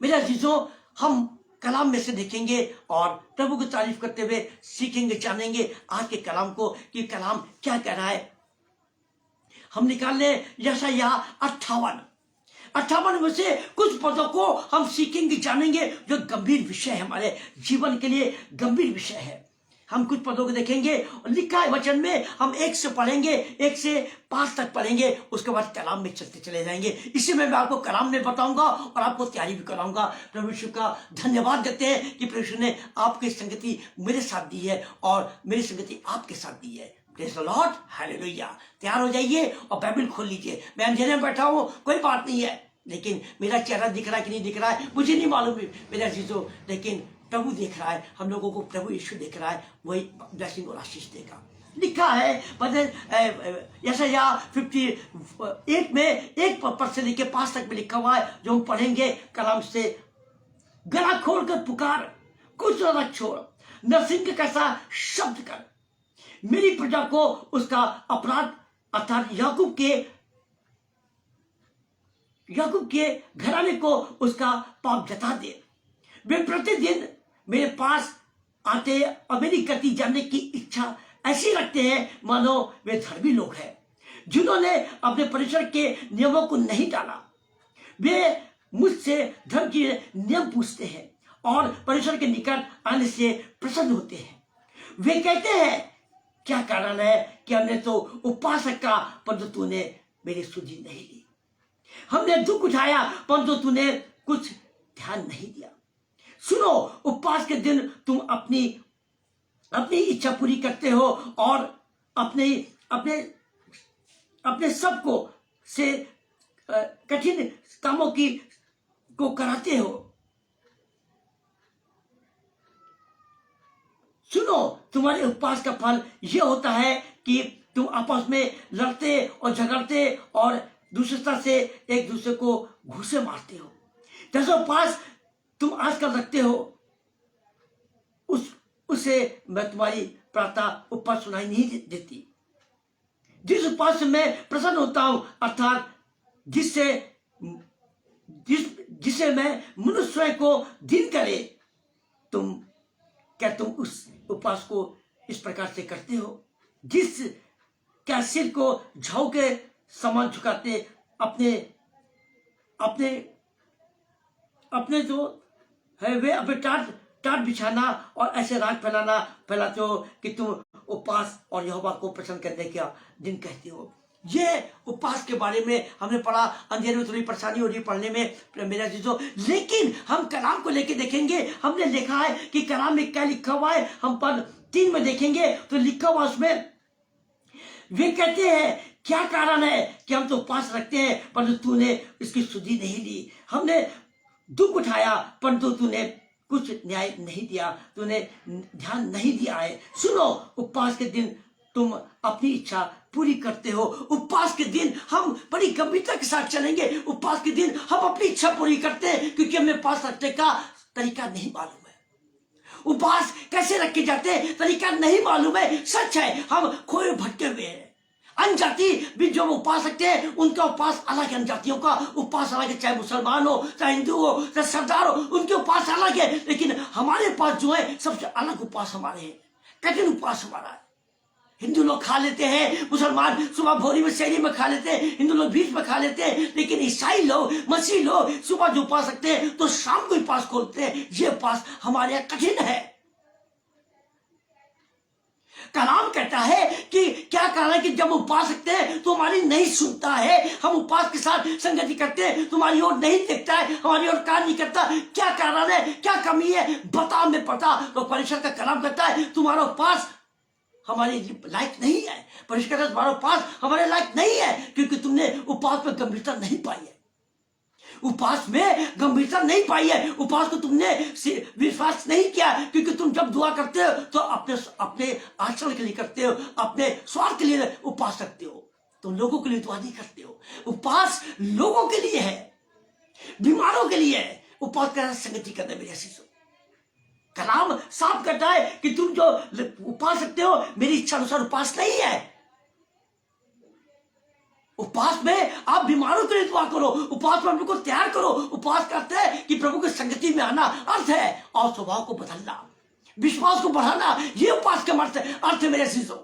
मेरे अजीजों, हम कलाम में से देखेंगे और प्रभु की तारीफ करते हुए सीखेंगे, जानेंगे आज के कलाम को कि कलाम क्या कह रहा है। हम निकाल लें यशायाह 58 में से कुछ पदों को हम सीखेंगे, जानेंगे, जो गंभीर विषय है, हमारे जीवन के लिए गंभीर विषय है। हम कुछ पदों को देखेंगे और लिखा है वचन में, हम 1 से पढ़ेंगे, 1 से 5 तक पढ़ेंगे, उसके बाद कलाम में चलते चले जाएंगे। इसी में मैं आपको कलाम में बताऊंगा और आपको तैयारी भी कराऊंगा। प्रभु यीशु का धन्यवाद देते हैं कि प्रभु यीशु ने आपकी संगति मेरे साथ दी है और मेरी संगति आपके साथ दी है। Praise the Lord, hallelujah. तैयार हो जाइए और बाइबल खोल लीजिए। मैं अंधेरे में बैठा हूँ, कोई बात नहीं है, लेकिन मेरा चेहरा दिख रहा है कि नहीं दिख रहा है मुझे नहीं मालूम मेरे अजीजों, लेकिन प्रभु देख रहा है, हम लोगों को प्रभु यीशु देख रहा है, वही ब्लेसिंग और आशीष देगा। लिखा है यशायाह 58 में 1 पद से लेकर 5 तक में लिखा हुआ है, जो हम पढ़ेंगे कलाम से। गला खोल कर पुकार, कुछ न छोड़, नरसिंह कैसा शब्द कर, मेरी प्रजा को उसका अपराध अर्थात याकूब के घराने को उसका पाप जता दे। वे प्रतिदिन मेरे पास आते और मेरी गति जानने की इच्छा ऐसी रखते हैं मानो वे धर्मी लोग हैं, जिन्होंने अपने परमेश्वर के नियमों को नहीं डाला। वे मुझसे धर्म के नियम पूछते हैं और परमेश्वर के निकट आने से प्रसन्न होते हैं। वे कहते हैं, क्या कारण है कि हमने तो उपासक का, परंतु तूने मेरी सुधि नहीं ली। हमने दुख उठाया परंतु तूने कुछ ध्यान नहीं दिया। सुनो, उपवास के दिन तुम अपनी अपनी इच्छा पूरी करते हो और अपने अपने अपने सबको से कठिन कामों की को कराते हो। सुनो, तुम्हारे उपवास का फल यह होता है कि तुम आपस में लड़ते और झगड़ते और दूसरे से एक दूसरे को घूंसे मारते हो। जैसा उपवास तुम आजकल रखते हो उसे मैं तुम्हारी प्रार्थना उपवास सुनाई नहीं देती। जिस उपवास से मैं प्रसन्न होता हूं, अर्थात जिसे मैं मनुष्य को दिन करे, क्या तुम उस उपवास को इस प्रकार से करते हो? जिस क्या सिर को झाऊ के समान झुकाते, अपने अपने अपने जो है वे अपने टाट बिछाना और ऐसे राग फैलाते हो कि तुम उपवास और यहोवा को प्रसन्न करने का दिन कहते हो। ये उपवास के बारे में हमने पढ़ा। अंधेरे में थोड़ी परेशानी हो रही पढ़ने में मेरा चीजों, लेकिन हम कलाम को लेके देखेंगे। हमने लिखा है कि कलाम में क्या लिखा हुआ है, हम पद 3 में देखेंगे तो लिखा हुआ उसमें वे कहते हैं क्या कारण है कि हम तो उपवास रखते हैं परंतु तूने इसकी सुधि नहीं ली। हमने दुख उठाया परंतु तूने कुछ न्याय नहीं दिया, तूने ध्यान नहीं दिया है। सुनो, उपवास के दिन तुम अपनी इच्छा पूरी करते हो। उपवास के दिन हम बड़ी गंभीरता के साथ चलेंगे। उपवास के दिन हम अपनी इच्छा पूरी करते हैं क्योंकि हमें उपवास रखने का तरीका नहीं मालूम है। उपवास कैसे रखे जाते हैं तरीका नहीं मालूम है। सच है, हम खोए भटके हुए हैं। अनजाति भी जो उपवास रखते हैं उनका उपवास अलग है, अनजातियों का उपवास अलग है। चाहे मुसलमान हो, चाहे हिंदू हो, चाहे सरदार हो, उनके उपवास अलग है। लेकिन हमारे उपवास जो है सबसे अलग उपवास हमारे हैं, कठिन उपवास हमारा है। हिंदू लोग खा लेते हैं, मुसलमान सुबह भोरी में शहरी में खा लेते हैं, हिंदू लोग बीच में खा लेते हैं, लेकिन ईसाई लोग, मसीह लोग सुबह जो उपवास रखते हैं तो शाम को उपवास खोलते हैं। ये उपवास हमारे यहाँ कठिन है। कलाम कहता है कि क्या कारण है कि जब उपवास रखते हैं तो हमारी नहीं सुनता है। हम उपवास के साथ संगति करते हैं, तुम्हारी ओर नहीं देखता है, हमारी ओर कार्य नहीं करता। क्या कारण है, क्या कमी है, बता में पता। तो परिषद का कलाम कहता है तुम्हारा उपवास हमारे लायक नहीं है। परिषद कहता है तुम्हारा उपवास हमारे लायक नहीं है क्योंकि तुमने उपवास में गंभीरता नहीं पाई है। उपवास में गंभीरता नहीं पाई है। उपवास को तुमने विश्वास नहीं किया क्योंकि तुम जब दुआ करते हो तो अपने आचरण के लिए करते हो, अपने स्वार्थ के लिए उपवास रखते हो, तुम लोगों के लिए दुआ नहीं करते हो। उपवास लोगों के लिए है, बीमारों के लिए है। उपवास करना संगति करना मेरी आशीष। कलाम साफ करता है कि तुम जो उपवास रखते हो मेरी इच्छा अनुसार उपवास नहीं है। उपवास में आप बीमारों के लिए दुआ करो, उपवास में अपने को तैयार करो। उपवास करते हैं कि प्रभु की संगति में आना अर्थ है और स्वभाव को बदलना, विश्वास को बढ़ाना। ये उपवास का अर्थ है मेरे शिष्यों।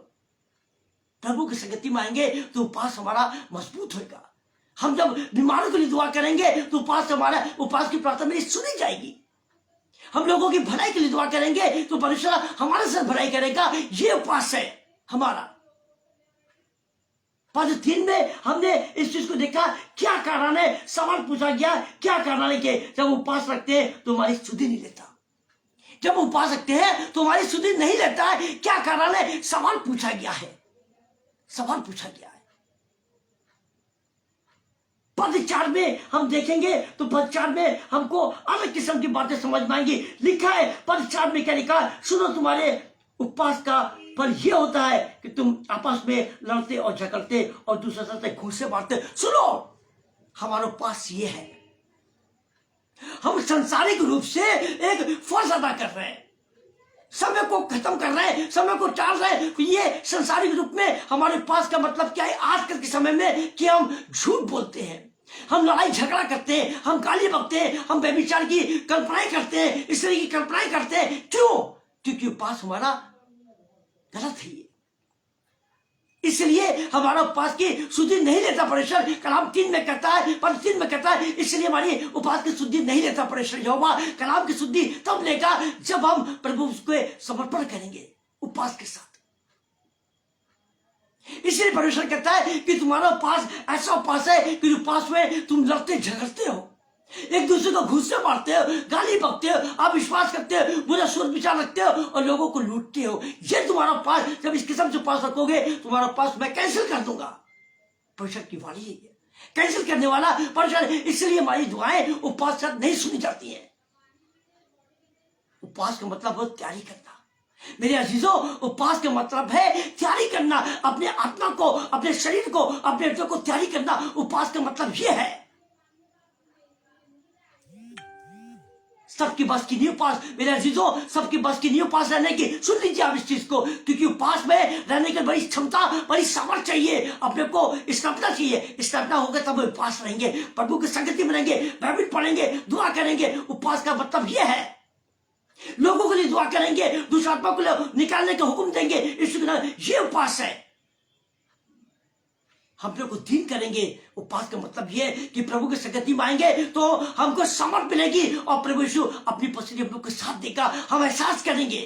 प्रभु की संगति में आएंगे तो उपवास हमारा मजबूत होगा। हम जब बीमारों के लिए दुआ करेंगे तो उपवास की प्रार्थना मेरी सुनी जाएगी। हम लोगों की भलाई के लिए दुआ करेंगे तो परमेश्वर हमारे साथ भलाई करेगा। ये उपवास है हमारा। पद 3 में हमने इस चीज को देखा। क्या कारण है, सवाल पूछा गया क्या कारण है कि जब उपवास रखते हैं तो हमारी सुधि नहीं लेता। जब उपवास रखते हैं तो हमारी सुधि नहीं लेता है। क्या कारण है, सवाल पूछा गया है, सवाल पूछा गया है। पद 4 में हम देखेंगे तो पद 4 में हमको अलग किस्म की बातें समझ में आएंगी। लिखा है पद 4 में क्या लिखा, सुनो तुम्हारे उपवास का फल ये होता है कि तुम आपस में लड़ते और झगड़ते और दूसरे से घूंसे मारते। सुनो, हमारा उपवास ये है, हम सांसारिक रूप से एक फर्ज अदा कर रहे हैं, समय को खत्म कर रहे हैं, समय को टाल रहे हैं। ये संसारिक रूप में हमारे पास का मतलब क्या है आजकल के समय में कि हम झूठ बोलते हैं, हम लड़ाई झगड़ा करते हैं, हम गाली बकते हैं, हम व्यभिचार की कल्पनाएं करते हैं, इस तरह की कल्पनाएं करते हैं। क्यों? क्योंकि उपवास हमारा गलत है। इसलिए हमारा उपवास की शुद्धि नहीं लेता परमेश्वर। कलाम 3 में कहता है, पद 3 में कहता है, इसलिए हमारी उपवास की शुद्धि नहीं लेता परमेश्वर। यहोवा कलाम की शुद्धि तब लेगा जब हम प्रभु को समर्पण करेंगे उपवास के साथ। इसलिए परमेश्वर कहता है कि तुम्हारा उपवास ऐसा उपवास है कि उपवास में तुम लड़ते झगड़ते हो, एक दूसरे को घूसे मारते हो, गाली बकते हो, आप विश्वास करते हो, बुरा सोच विचार रखते हो और लोगों को लूटते हो। ये तुम्हारा पास जब इस किस्म से पास रखोगे, तुम्हारा पास मैं कैंसिल कर दूंगा। परमेश्वर की वाणी है, कैंसिल करने वाला परमेश्वर। इसलिए हमारी दुआएं उपवास के साथ नहीं सुनी जाती है। उपवास का मतलब है तैयारी करना। मेरे अजीजों, उपवास का मतलब है तैयारी करना, अपने आत्मा को, अपने शरीर को, अपने हृदय को तैयारी करना। उपवास का मतलब यह है। सबकी बस की नहीं उपास, मेरे अजीजों, सबकी बस की नहीं उपास रहने की। सुन लीजिए आप इस चीज को, क्योंकि उपास में रहने की बड़ी क्षमता, बड़ी सामर्थ चाहिए। अपने को स्नापना चाहिए। स्नापना होगा तब उपास रहेंगे, प्रभु की संगति में रहेंगे, बाइबल पढ़ेंगे, दुआ करेंगे। उपवास का मतलब यह है, लोगों के लिए दुआ करेंगे, दूसरे आत्मा को निकालने का हुक्म देंगे। ये उपवास है। हम लोग को दीन करेंगे। उपवास का मतलब यह है कि प्रभु की संगति में आएंगे तो हमको समर्थ मिलेगी और प्रभु यीशु अपनी पसंद हम लोग के साथ देगा। हम एहसास करेंगे,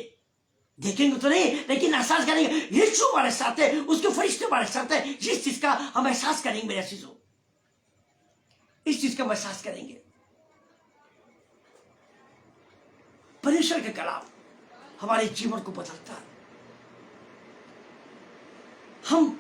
देखेंगे तो नहीं, लेकिन एहसास करेंगे यीशु हमारे साथ है, उसके फरिश्ते हमारे साथ है। जिस चीज का हम एहसास करेंगे मेरे चीजों, इस चीज का हम एहसास करेंगे। परमेश्वर का कलाम हमारे जीवन को बदलता है। हम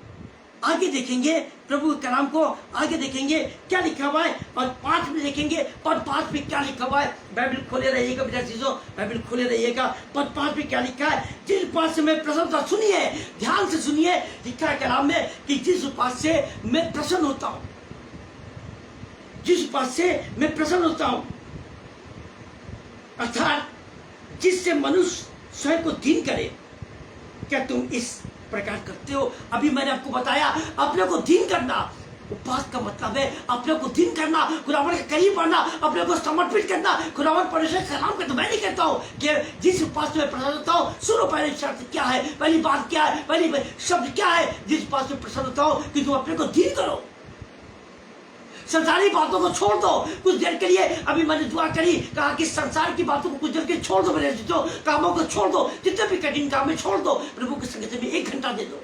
आगे देखेंगे प्रभु के कलाम को, आगे देखेंगे क्या लिखा हुआ है। और 5 में देखेंगे, पद 5 में क्या लिखा हुआ है। बाइबल खोले रहिएगा मेरे चीजों, बाइबल खोले रहिएगा। पद 5 में क्या लिखा है। जिस उपवास से मैं प्रसन्न था, सुनिए, ध्यान से सुनिए, लिखा है कलाम में कि जिस उपवास से मैं प्रसन्न होता हूं, जिस उपवास से मैं प्रसन्न होता हूं, अर्थात जिससे मनुष्य स्वयं को दीन करे। क्या तुम इस प्रकार करते हो। अभी मैंने आपको बताया, अपने को दीन करना। उपवास का मतलब है अपने को दीन करना, खुदावंद के करीब बढ़ना, अपने को समर्पित करना। खुदावंद परमेश्वर का नाम का तो मैं नहीं कहता हूँ कि जिस उपवास में प्रसन्न होता हूँ। सुनो, पहली शर्त क्या है, पहली बात क्या है, पहली शब्द क्या है। जिस उपवास में प्रसन्न होता हूँ कि तुम अपने को दीन करो, संसारी बातों को छोड़ दो कुछ देर के लिए। अभी मैंने दुआ करी, कहा कि संसार की बातों को कुछ देर के लिए छोड़ दो, मेरे जो कामों को छोड़ दो, जितने भी कठिन काम है छोड़ दो, प्रभु की संगति में 1 घंटा दे दो।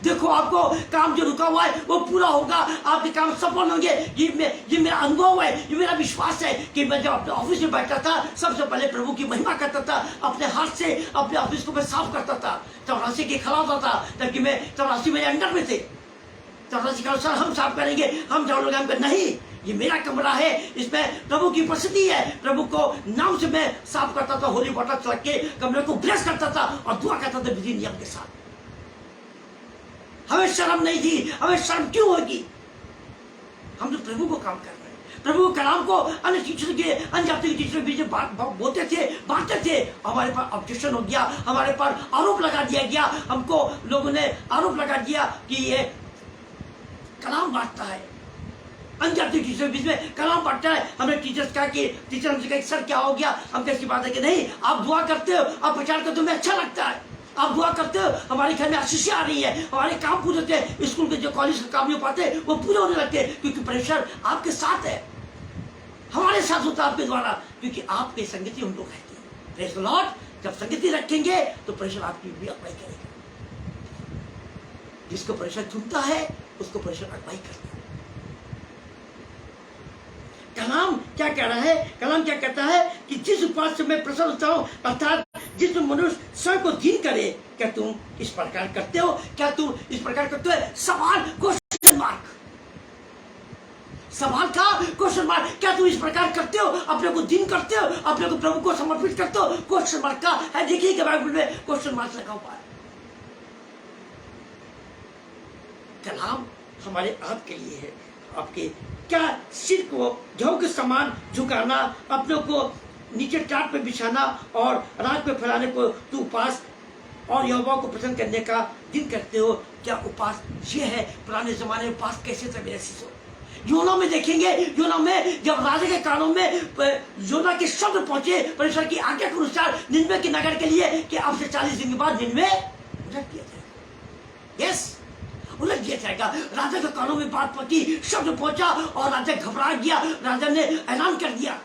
देखो आपको काम जो रुका हुआ है वो पूरा होगा, आपके काम सफल होंगे। ये मेरा अनुभव है, ये मेरा विश्वास है कि मैं जब अपने ऑफिस में बैठा था, सबसे पहले प्रभु की महिमा करता था। अपने हाथ से अपने ऑफिस को मैं साफ करता था, चौरासी के खिलाफ होता था, ताकि मैं चौरासी मेरे अंडर में थे। चौरासी का सर हम साफ करेंगे, हम झाड़ू लगाएंगे, नहीं, ये मेरा कमरा है, इसमें प्रभु की उपस्थिति है। प्रभु को नाम से मैं साफ करता था, होली वाटर चढ़ के कमरे को ब्रश करता था और दुआ करता था विधि नियम के साथ। हमें शर्म नहीं थी। हमें शर्म क्यों होगी? हम तो प्रभु को काम कर रहे हैं। प्रभु के कलाम को अन्य टीचर के, अन्य जाति के टीचर के बीच बोलते थे, बांटते थे। हमारे पर ऑब्जेक्शन हो गया, हमारे पर आरोप लगा दिया गया। हमको लोगों ने आरोप लगा दिया कि ये कलाम बांटता है, अनजाती टीचर बीच में कलाम बांटता है। हमने टीचर्स कहा कि टीचर हमसे कहा सर क्या हो गया। हम कैसी बात है कि नहीं, आप दुआ करते हो, आप प्रचार करते हो, तुम्हें अच्छा लगता है, आप दुआ करते हो, हमारे घर में आशीष आ रही है, हमारे काम पूरे होते हैं, स्कूल के जो कॉलेज के काम नहीं हो पाते वो पूरे होने लगते हैं, क्योंकि परमेश्वर आपके साथ है, हमारे साथ होता है आपके द्वारा, क्योंकि आपके संगति हम लोग रहते हैं। Praise the Lord. जब संगति रखेंगे तो परमेश्वर आपकी भी अगुवाई करेगा। जिसको परमेश्वर चुनता है उसको परमेश्वर अगुवाई करता है। कलाम क्या कह रहा है? कलाम क्या कहता है कि जिस उपवास से मैं प्रसन्न होता हूं, अर्थात जिस मनुष्य स्वयं को दीन करे। क्या तुम इस प्रकार करते हो? क्या तुम इस प्रकार करते हो? सवाल, क्वेश्चन मार्क, सवाल था, क्वेश्चन मार्क। क्या तुम इस प्रकार करते हो? अपने को दीन करते हो? अपने को प्रभु को समर्पित करते हो? क्वेश्चन मार्क का है। देखिए बाइबल में क्वेश्चन मार्क लगा हुआ है। कलाम हमारे आपके लिए है। आपके क्या सिर को जौ के समान झुकाना, अपने को नीचे टाट पे बिछाना और रात पे फैलाने को तू उपास और यहोवा को प्रसन्न करने का दिन करते हो। क्या उपास ये है? पुराने जमाने में उपास कैसे था मेरे शिष्यों? योना में देखेंगे, योना में जब राजा के कानों में योना के शब्द पहुंचे परमेश्वर की आज्ञा के अनुसार निन्वे के नगर के लिए कि अब से 40 दिन के बाद निन्वे उलट दिया जाएगा। यस, उलट दिया जाएगा। राजा के कानों में बात पहुंची, शब्द पहुंचा और राजा घबरा गया। राजा ने ऐलान कर दिया,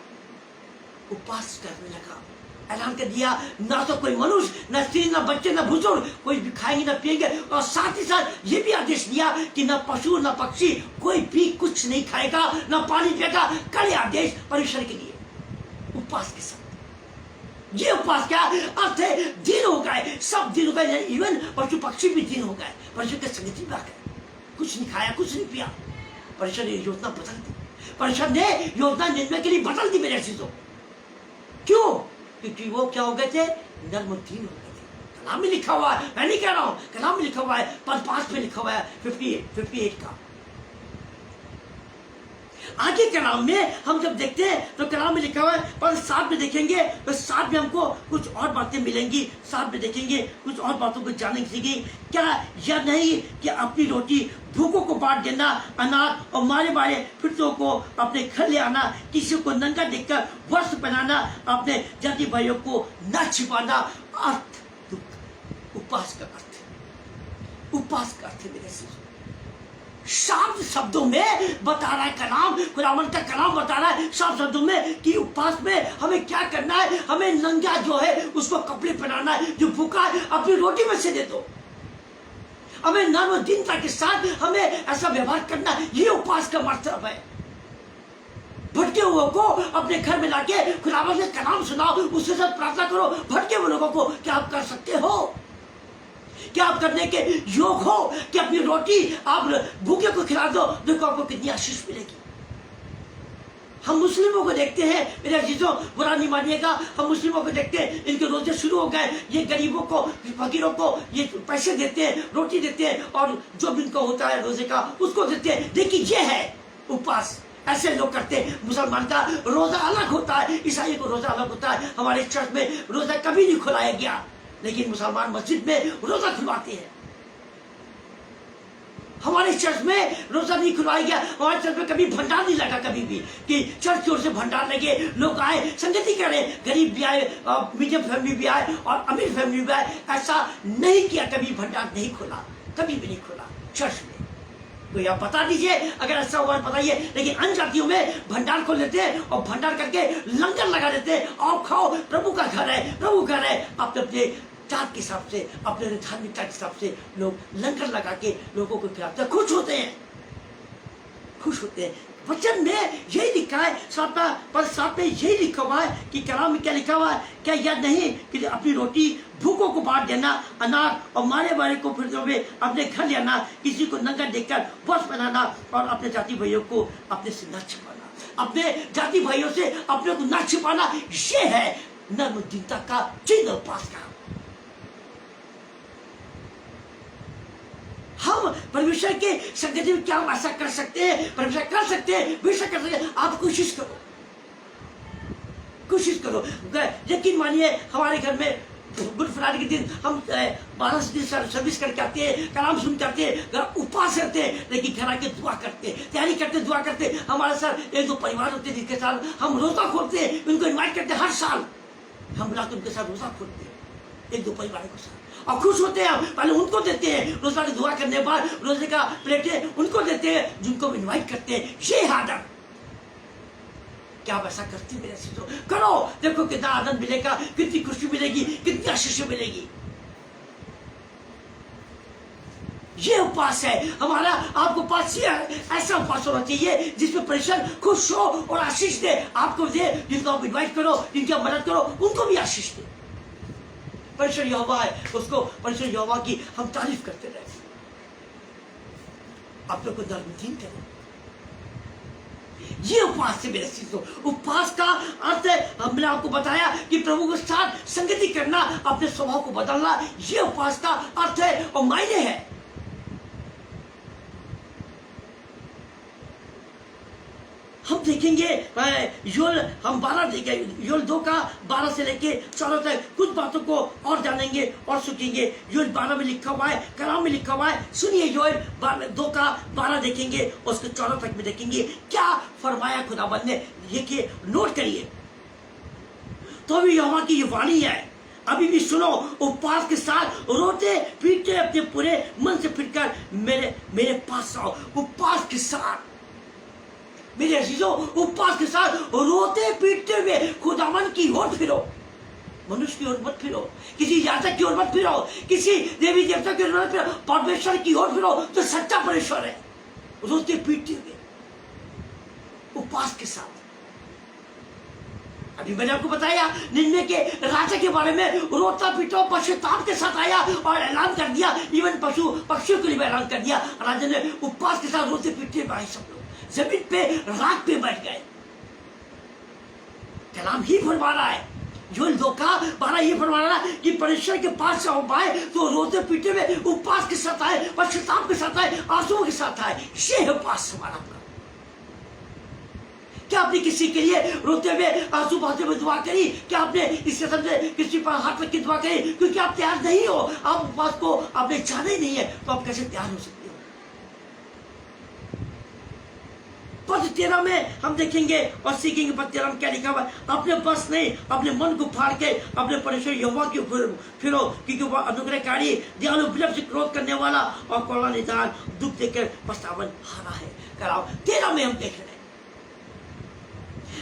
उपवास करने लगा। ऐलान कर दिया, ना तो कोई मनुष्य, ना स्त्री, ना बच्चे, ना बुजुर्ग कोई भी खाएंगे ना पिएंगे। और साथ ही साथ ये भी आदेश दिया कि ना पशु, ना पक्षी, कोई भी कुछ नहीं खाएगा, ना पानी पिएगा। कड़े आदेश परमेश्वर के लिए उपवास के साथ। ये उपवास क्या अर्थ है? दिन हो गए, सब दिन हो गए, इवन पशु पक्षी भी दिन हो गए, परमेश्वर के संगति में आ गए, कुछ नहीं खाया, कुछ नहीं पिया। परमेश्वर ने योजना बदल दी, परमेश्वर ने योजना निर्णय के लिए बदल दी मेरे चीजों। क्यों? क्योंकि वो क्या हो गए थे? नर्मदीन हो गए थे। कलाम में लिखा हुआ है, मैं नहीं कह रहा हूं, कलाम में लिखा हुआ है, पद 5 में लिखा हुआ है 58 का। आगे कलाम में हम जब देखते हैं तो कलाम में लिखा हुआ है, पर 7 में देखेंगे तो 7 में हमको कुछ और बातें मिलेंगी। 7 में देखेंगे कुछ और बातों को जानने सीखेंगे। क्या यह नहीं कि अपनी रोटी भूखों को बांट देना, अनाथ और मारे मारे फिरतों को अपने घर ले आना, किसी को नंगा देखकर वस्त्र पहनाना, अपने जाति भाइयों को न छिपाना। अर्थ उपवास का अर्थ, उपवास का अर्थ मेरे से साफ शब्दों में बता रहा है कलाम, खुदावंद का कलाम बता रहा है साफ शब्दों में कि उपवास में हमें क्या करना है। हमें नंगा जो है उसको कपड़े पहनाना है, जो भूखा है अपनी रोटी में से दे दो। हमें नर्म दीनता के साथ हमें ऐसा व्यवहार करना, ये उपवास का मतलब है। भटके हुए को अपने घर में लाके खुदावंद से कलाम सुनाओ, उसके साथ प्रार्थना करो। भटके हुए लोगों को क्या आप कर सकते हो? क्या आप करने के योग हो कि अपनी रोटी आप भूखे को खिला दो? देखो आपको कितनी आशीष मिलेगी। हम मुस्लिमों को देखते हैं मेरे अजीजों, बुरा नहीं मानिएगा, हम मुस्लिमों को देखते हैं, इनके रोजे शुरू हो गए, ये गरीबों को, फकीरों को ये पैसे देते हैं, रोटी देते हैं, और जो भी इनको होता है रोजे का उसको देते हैं। देखिए ये है उपवास। ऐसे लोग करते हैं। मुसलमान का रोजा अलग होता है, ईसाई को रोजा अलग होता है। हमारे चर्च में रोजा कभी नहीं खुलाया गया, लेकिन मुसलमान मस्जिद में रोजा खुलवाते हैं। हमारे चर्च में रोजा नहीं खुलवाया गया, हमारे चर्च में कभी भंडार नहीं लगा, कभी भी कि चर्च की ओर से भंडार लगे, लोग आए, संगति करें, गरीब भी आए, मीडियम फैमिली भी आए और अमीर फैमिली भी आए। ऐसा नहीं किया, कभी भंडार नहीं खोला, कभी भी नहीं खोला चर्च में। तो आप बता दीजिए अगर ऐसा हुआ बताइए। लेकिन अन्य जातियों में भंडार खोल लेते हैं और भंडार करके लंगर लगा देते हैं, आओ खाओ, प्रभु का घर है, प्रभु घर है। अपने अपने जात के हिसाब से, अपने धार्मिकता के हिसाब से लोग लंगर लगा के लोगों को खिलाते हैं, खुश होते हैं, खुश होते हैं। वचन में यही लिखा है, 7 में यही लिखा हुआ है कि कलाम में क्या लिखा हुआ है? क्या याद नहीं कि अपनी रोटी भूखों को बांट देना, अनाथ और मारे मारे को फिर अपने घर ले आना, किसी को नंगा देखकर वस्त्र पहनाना, और अपने जाति भाइयों को अपने से न छिपाना, अपने जाति भाइयों से अपने को न छिपाना। ये है नर्म दीनता का चिन्ह उपवास का। हम परमेश्वर के संगति में क्या हम ऐसा कर सकते हैं? परमेश्वर कर सकते हैं, बेशक कर सकते हैं। आप कोशिश करो, कोशिश करो। यकीन मानिए हमारे घर में गुड फ्राइडे के दिन हम 12 दिन सर्विस करके आते हैं, कलाम सुन के आते हैं, उपवास करते हैं, लेकिन घर आके दुआ करते हैं, तैयारी करते, दुआ करते। हमारे साथ 1-2 परिवार होते हैं जिनके साथ हम रोजा खोलते हैं, उनको इन्वाइट करते हैं। हर साल हम बुला के उनके साथ रोजा खोलते हैं, 1-2 परिवारों के साथ, और खुश होते हैं। हम पहले उनको देते हैं, रोजा की दुआ करने के बाद रोजे का प्लेटें उनको देते हैं जिनको इन्वाइट करते हैं। ये आदत क्या आप ऐसा करते मेरे चीजों? करो, देखो कितना आनंद मिलेगा, कितनी खुशी मिलेगी, कितनी आशीष मिलेगी। ये उपवास है हमारा। आपको उपवास ऐसा उपवास होना चाहिए जिसमें परमेश्वर खुश हो और आशीष दे, आपको दे, जिनको आप इन्वाइट करो, जिनकी आप मदद करो, उनको भी आशीष दे। परमेश्वर यहोवा है, उसको परमेश्वर यहोवा की हम तारीफ करते रहे। आप लोग को नर्मदीन करें। ये उपवास से मेरे चीजों, उपवास का अर्थ है, हमने आपको बताया कि प्रभु के साथ संगति करना, अपने स्वभाव को बदलना, ये उपवास का अर्थ है और मायने है। हम देखेंगे योल हम 12 देखेंगे, योल 2 का 12 से लेके 14 तक कुछ बातों को और जानेंगे और सीखेंगे। योल 12 में लिखा हुआ है, कलाम में लिखा हुआ है। सुनिए, योल 2 का 12 देखेंगे और उसके 14 तक में देखेंगे क्या फरमाया खुदाबंद ने। देखिए, नोट करिए। तो भी यहोवा की ये वाणी है, अभी भी सुनो, उपवास के साथ रोते पीटते अपने पूरे मन से फिरकर मेरे पास आओ। उपवास के साथ मेरे अजीजों, उपवास के साथ रोते पीटते हुए खुदावन की ओर फिरो। मनुष्य की ओर मत फिरो, किसी याजक की ओर मत फिरो, किसी देवी देवता की ओर मत फिरो, परमेश्वर की ओर फिरो तो सच्चा परमेश्वर है। रोते पीटते हुए उपवास के साथ। अभी मैंने आपको बताया निन्ने के राजा के बारे में, रोता पीटा पश्चाताप के साथ आया और ऐलान कर दिया, इवन पशु पक्षियों के लिए ऐलान कर दिया। राजा ने उपवास के साथ रोते पीटते आए, सब लोग जमीन पे राख पे बैठ गए। कलाम ही फरमा रहा है, जो धोखा बारा ये फरमा रहा है कि परमेश्वर के पास से हो पाए तो रोते पीटे में उपवास के साथ आए, पश्चाताप के साथ आए, आंसुओं के साथ आए। ये है उपवास हमारा। क्या आपने किसी के लिए रोते हुए आंसू बहाते हुए दुआ करी? क्या आपने इस किस्म से किसी पर हाथ रख के दुआ करी? क्योंकि आप तैयार नहीं हो, आप उपवास को आपने जाना ही नहीं है, तो आप कैसे तैयार हो सकते हो? पद 13 में हम देखेंगे और सीखेंगे। पद 13 में क्या लिखा हुआ है? अपने बस नहीं, अपने मन को फाड़ के अपने परमेश्वर यहोवा के ऊपर फिरो, क्योंकि वह अनुग्रहकारी, दयालु, विलंब से क्रोध करने वाला और करुणा निधान, दुख देकर पछतावन हारा है। कराओ 13 में हम देख रहे हैं,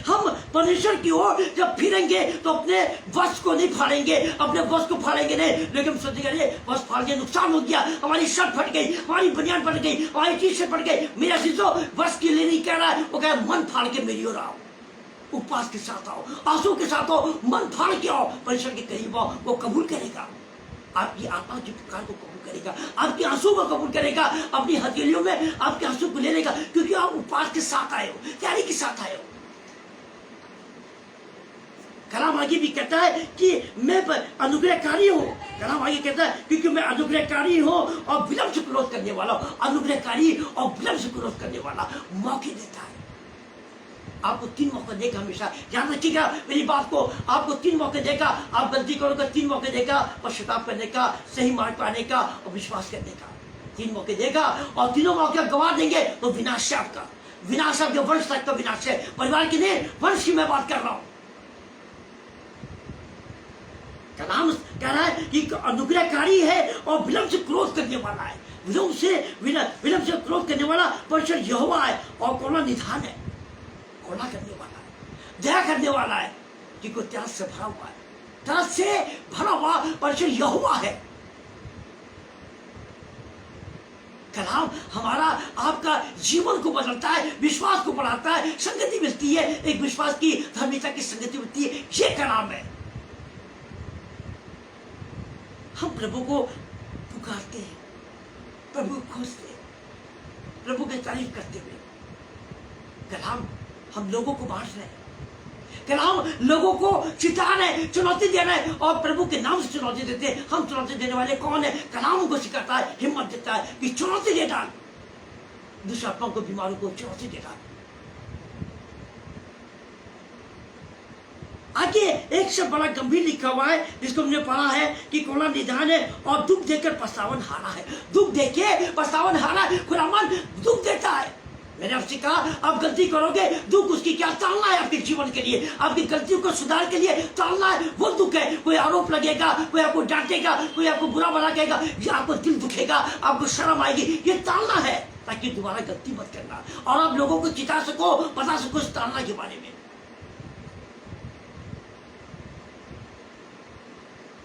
हम परमेश्वर की ओर जब फिरेंगे तो अपने वश को नहीं फाड़ेंगे, अपने वश को फाड़ेंगे नहीं, लेकिन हम सोचेंगे अरे वश फाड़ के नुकसान हो गया, हमारी शर्ट फट गई, हमारी बनियान फट गई, हमारी टी शर्ट फट गई। मेरा चीजों वश के लिए नहीं कह रहा है, वो कह मन फाड़ के मेरी ओर आओ, उपवास के साथ आओ, आंसू के साथ आओ, मन फाड़ के आओ, परमेश्वर के करीब आओ। वो कबूल करेगा, आपकी आत्मा की पुकार को कबूल करेगा, आपके आंसू को कबूल करेगा, अपनी हथेलियों में आपके आंसू को ले लेगा, क्योंकि आप उपवास के साथ आए हो, तैयारी के साथ आए हो। कलाम आगे भी कहता है कि मैं अनुग्रहकारी हूँ। कलाम आगे कहता है क्योंकि मैं अनुग्रहकारी हूँ और विलंब से क्रोध करने वाला हूँ। अनुग्रहकारी और विलंब से क्रोध करने वाला, मौके देता है। आपको 3 मौके देगा हमेशा, ध्यान रखिएगा मेरी बात को। आपको 3 मौके देगा, आप गलती करोगे 3 मौके देगा, पश्चाताप करने का, सही मार्ग पर आने का और विश्वास करने का। 3 मौके देगा और तीनों मौके गवा देंगे तो विनाश है आपका, विनाश आपके वंश तक का विनाश है, परिवार की नहीं, वंश की मैं बात कर रहा हूँ। कलाम कह रहा है कि अनुग्रहकारी है और विलंब से क्रोध करने वाला है, विलंब से क्रोध करने वाला परमेश्वर यहोवा है, और करुणा निधान है, करुणा करने वाला है, दया करने वाला है, जिसको तरस से भरा हुआ है, तरस से भरा हुआ परमेश्वर यहोवा है। कलाम हमारा आपका जीवन को बदलता है, विश्वास को बढ़ाता है, संगति मिलती है, एक विश्वास की धार्मिकता की संगति मिलती है। ये कलाम है। हम प्रभु को पुकारते हैं, प्रभु को खोजते हैं, प्रभु की तारीफ करते हुए। कलाम हम लोगों को बांट रहे हैं, कलाम लोगों को चिता रहे, चुनौती दे रहे हैं, और प्रभु के नाम से चुनौती देते हैं। हम चुनौती देने वाले कौन है? कलाम को सिखाता है, हिम्मत देता है कि चुनौती दे डाल, दूसरे आत्माओं को, बीमारों को चुनौती दे डाल। आगे एक से बड़ा गंभीर लिखा हुआ है, जिसको हमने पढ़ा है कि करुणा निधान है और दुख देकर पछतावन हारा है। दुख देके पछतावन हारा है, खुदावन दुख देता है। मैंने आपसे कहा आप गलती करोगे, दुख उसकी क्या टालना है, आपके जीवन के लिए, आपकी गलतियों को सुधार के लिए टालना है, वो दुख है। कोई आरोप लगेगा, कोई आपको डांटेगा, कोई आपको बुरा भला कहेगा, ये आपको दिल दुखेगा, आपको शर्म आएगी, ये टालना है ताकि दोबारा गलती मत करना, और आप लोगों को चिता सको, बता सको इस टालना के बारे में।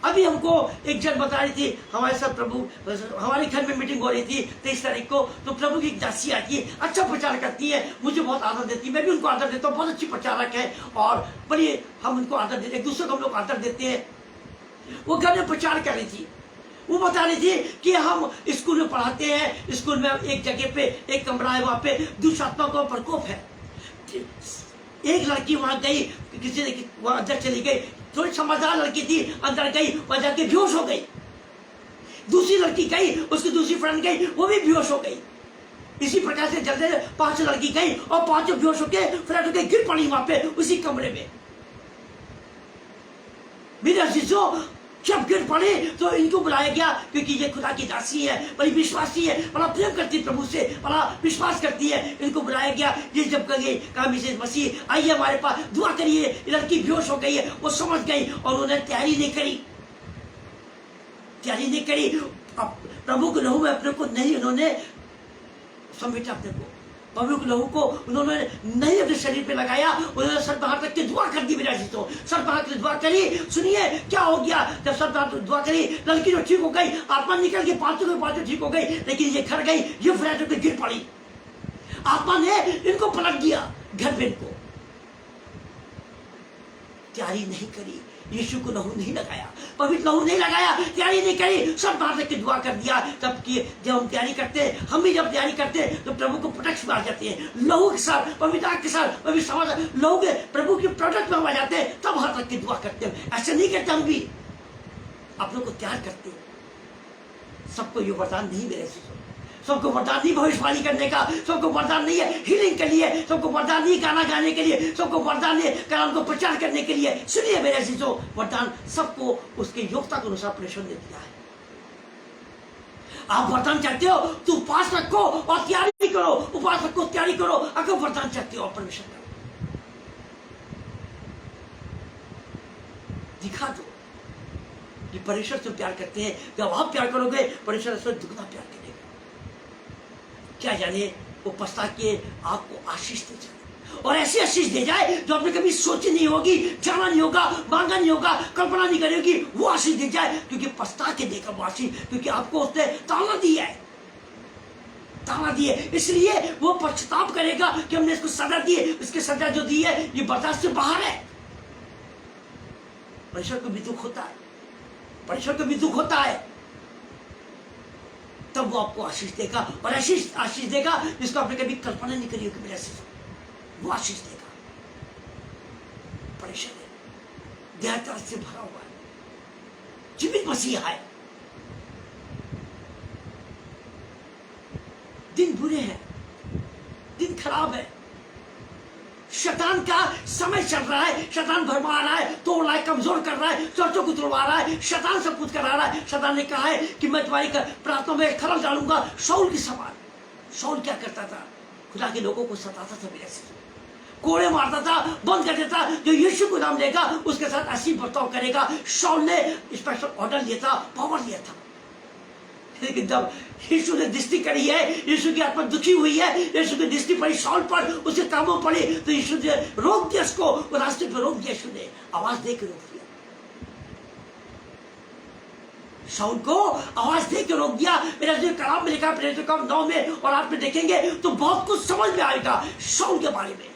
अभी हमको एक जन बता रही थी, हमारे साथ प्रभु, हमारे घर में मीटिंग हो रही थी 23 तारीख को, तो प्रभु की एक दासी आती है, अच्छा प्रचार करती है, मुझे बहुत आदर देती है, मैं भी उनको आदर देता हूँ, बहुत अच्छी प्रचारक है, और बड़ी हम उनको आदर देते हैं, एक दूसरे को हम लोग आदर देते हैं। वो घर में प्रचार कर रही थी, वो बता रही थी कि हम स्कूल में पढ़ाते हैं, स्कूल में एक जगह पे एक कमरा है, वहां पे दुष्टात्मा का प्रकोप है। एक लड़की वहां गई, किसी ने वहां अंदर चली गई, थोड़ी समझदार लड़की थी, अंदर गई, वहां जाके बेहोश हो गई। दूसरी लड़की गई, उसकी दूसरी फ्रेंड गई, वो भी बेहोश हो गई। इसी प्रकार से जल्दी 5 लड़की गई और 5 बेहोश होकर फ्रेंड होकर गिर पड़ी वहां पे उसी कमरे में। मेरे अजीजों, जब गिर पड़े तो इनको बुलाया गया, क्योंकि ये खुदा की दासी है, बड़ी विश्वासी है, बड़ा प्रेम करती है प्रभु से, बड़ा विश्वास करती है। इनको बुलाया गया। ये जब गई, कहा मिसेस मसीह आइए हमारे पास, दुआ करिए, लड़की बेहोश हो गई है। वो समझ गई और उन्होंने तैयारी नहीं करी, तैयारी नहीं करी। अब प्रभु के लहू में अपने को नहीं उन्होंने समेटा, अपने को पवित्र लहू को उन्होंने नहीं अपने शरीर पे लगाया, उन्होंने सर बाहर तक के दुआ कर दी। मेरा तो सर बाहर की दुआ करी। सुनिए क्या हो गया जब सर बाहर दुआ करी, लड़की जो ठीक हो गई, आत्मा निकल के पांचों ठीक हो गई, लेकिन ये घर गई, ये फ्लैट पे गिर पड़ी। आत्मा ने इनको पलट दिया, घर पे इनको तैयारी नहीं करी, यीशु को लहू नहीं लगाया, पवित्र लहू नहीं लगाया, तैयारी नहीं करी, सब बाहर तक के दुआ कर दिया। तब की जब हम तैयारी करते हैं, हम भी जब तैयारी करते हैं तो प्रभु को प्रोडक्ट में आ जाते हैं, लहू के साथ, पवित्र आग के साथ, पवित्र समाज लहू के प्रभु के प्रोडक्ट में आ जाते हैं, तब बाहर तक की दुआ करते हैं। ऐसे नहीं करते, हम भी अपनों को तैयार करते हैं। सबको ये वरदान नहीं मिले, सबको वरदान नहीं भविष्यवाणी करने का, सबको वरदान नहीं है हीलिंग के लिए, सबको वरदान नहीं गाना गाने के लिए, सबको वरदान नहीं कलाम को प्रचार करने के लिए। सुनिए मेरे चीजों, वरदान सबको उसके योग्यता के अनुसार परमेश्वर ने दिया है। आप वरदान चाहते हो तो उपवास रखो और तैयारी करो, उपवास रखो, तैयारी करो। अगर वरदान चाहते हो परमेश्वर का दिखा दो कि परमेश्वर से प्यार करते हैं। जब आप प्यार करोगे परमेश्वर से दुगना प्यार करेगा। क्या जाने वो पछता के आपको आशीष दे जाए, और ऐसी आशीष दे जाए जो आपने कभी सोची नहीं होगी, जाना नहीं होगा, मांगा नहीं होगा, कल्पना नहीं करी होगी, वो आशीष दे जाए। क्योंकि पछता के देगा वो आशीष, क्योंकि आपको उसने ताना दिया है, ताना दिए, इसलिए वो पश्चाताप करेगा कि हमने इसको सजा दी है, इसकी सजा जो दी है ये बर्दाश्त से बाहर है। परमेश्वर को भी दुख होता है, परमेश्वर को भी दुख होता है, तब वो आपको आशीष देगा, और आशीष देगा जिसको आपने कभी कल्पना नहीं करी होगी। मेरे आशीष वो आशीष देगा। परमेश्वर है, दया से भरा हुआ है, जीवित मसीहा है। दिन बुरे हैं, दिन खराब है, शैतान का समय चल रहा है, शैतान भरमा रहा है, तोड़ रहा है, कमजोर कर रहा है, चर्चों को तोड़वा रहा है, शैतान सब कुछ करा रहा है। शैतान ने कहा है कि मैं तुम्हारी प्रार्थना में खलल डालूंगा। शाऊल की समान, शाऊल क्या करता था? खुदा के लोगों को सताता था, मेरे से कोड़े मारता था, बंद कर देता। जो यीशु को नाम लेगा उसके साथ ऐसी बर्ताव करेगा। शाऊल ने स्पेशल ऑर्डर लिया था, पावर लिया था, लेकिन जब यीशु ने दृष्टि करी है, यीशु की आत्मा दुखी हुई है, यीशु की दृष्टि पड़ी शाऊल पर, उसके कामों पड़ी, तो यीशु ने रोक दिया उसको, वो रास्ते पर रोक दिया। यीशु ने आवाज देकर रोक दिया, शाऊल को आवाज देकर रोक दिया। मेरा जो कलाम में लिखा है प्रेरितों का 9 में, और आप देखेंगे तो बहुत कुछ समझ में आएगा शाऊल के बारे में।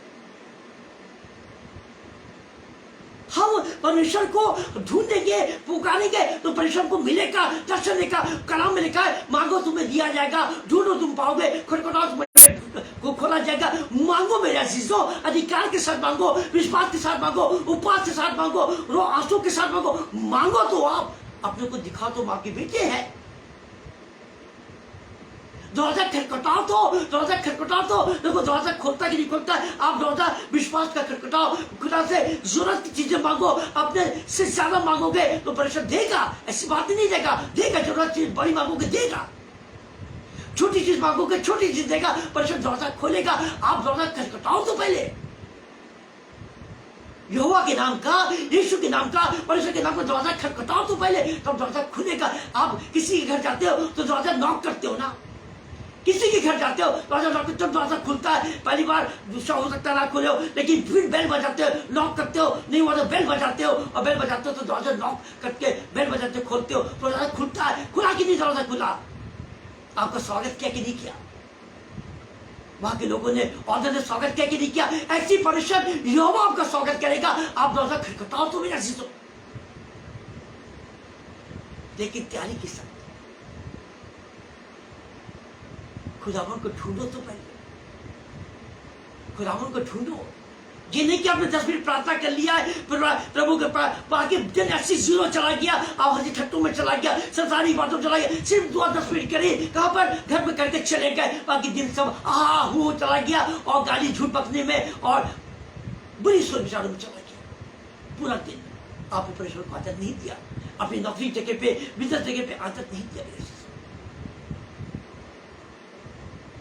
हम परमेश्वर को ढूंढेंगे, पुकारेंगे तो परमेश्वर को मिलेगा, दर्शन देगा। कलाम में लिखा है मांगो तुम्हें दिया जाएगा, ढूंढो तुम पाओगे, खटखटाओ तुम्हें खोला जाएगा। मांगो मेरे अजीजों, अधिकार के साथ मांगो, विश्वास के साथ मांगो, उपवास के साथ मांगो, रो आंसू के साथ मांगो। मांगो तो आप अपने को दिखा तो मां के बेटे हैं। दरवाजा खटखटाओ तो देखो दरवाजा खोलता कि नहीं खोलता। आप दरवाजा विश्वास का खटखटाओ, खुदा से जरूरत की चीजें मांगो, अपने से ज्यादा मांगोगे तो परमेश्वर देगा। ऐसी बात नहीं देगा, जरूरत चीज बड़ी मांगोगे देगा, छोटी चीज मांगोगे छोटी चीज देगा। परमेश्वर दरवाजा खोलेगा, आप दरवाजा खटखटाओ तो पहले, यहोवा के नाम का, यीशु के नाम का, परमेश्वर के नाम का दरवाजा खटखटाओ तो पहले, तब दरवाजा खुलेगा। आप किसी के घर जाते हो तो दरवाजा नॉक करते हो ना, किसी के घर जाते हो दरवाजा नॉक करते हो, दरवाजा खुलता है। पहली बार दूसरा हो सकता है ना खुले हो, लेकिन फिर बेल बजाते हो, नॉक करते हो, नहीं हुआ तो बेल बजाते हो, और बेल बजाते हो तो दरवाजा नॉक करके बेल बजाते खोलते हो तो दरवाजा खुलता है। खुला कि नहीं दरवाजा खुला? आपका स्वागत किया कि नहीं किया? वहां के लोगों ने, ऑर्डर ने स्वागत किया कि नहीं किया? ऐसी परमेश्वर यहोवा आपका स्वागत करेगा। आप दरवाजा खटखटाओ तो मेरा चीजों, लेकिन तैयारी के साथ खुदावन को ढूंढो तो पहले, खुदावन को ढूंढो। ये नहीं कि आपने 10 मिनट प्रार्थना कर लिया है, प्रभु के बाकी दिन ऐसी जीरो चला गया, आवाजी ठट्टू में चला गया, संसारी बातों चला गया, सिर्फ 2-10 मिनट करे, कहां पर घर में करके चले गए, बाकी दिन सब हूँ चला गया, और गाली झूठ बकने में और बुरी सोच विचारों में चला गया। पूरा दिन आपने परमेश्वर को आदत नहीं दिया, अपनी नौकरी जगह पे, बिजनेस जगह पे आदत नहीं दिया।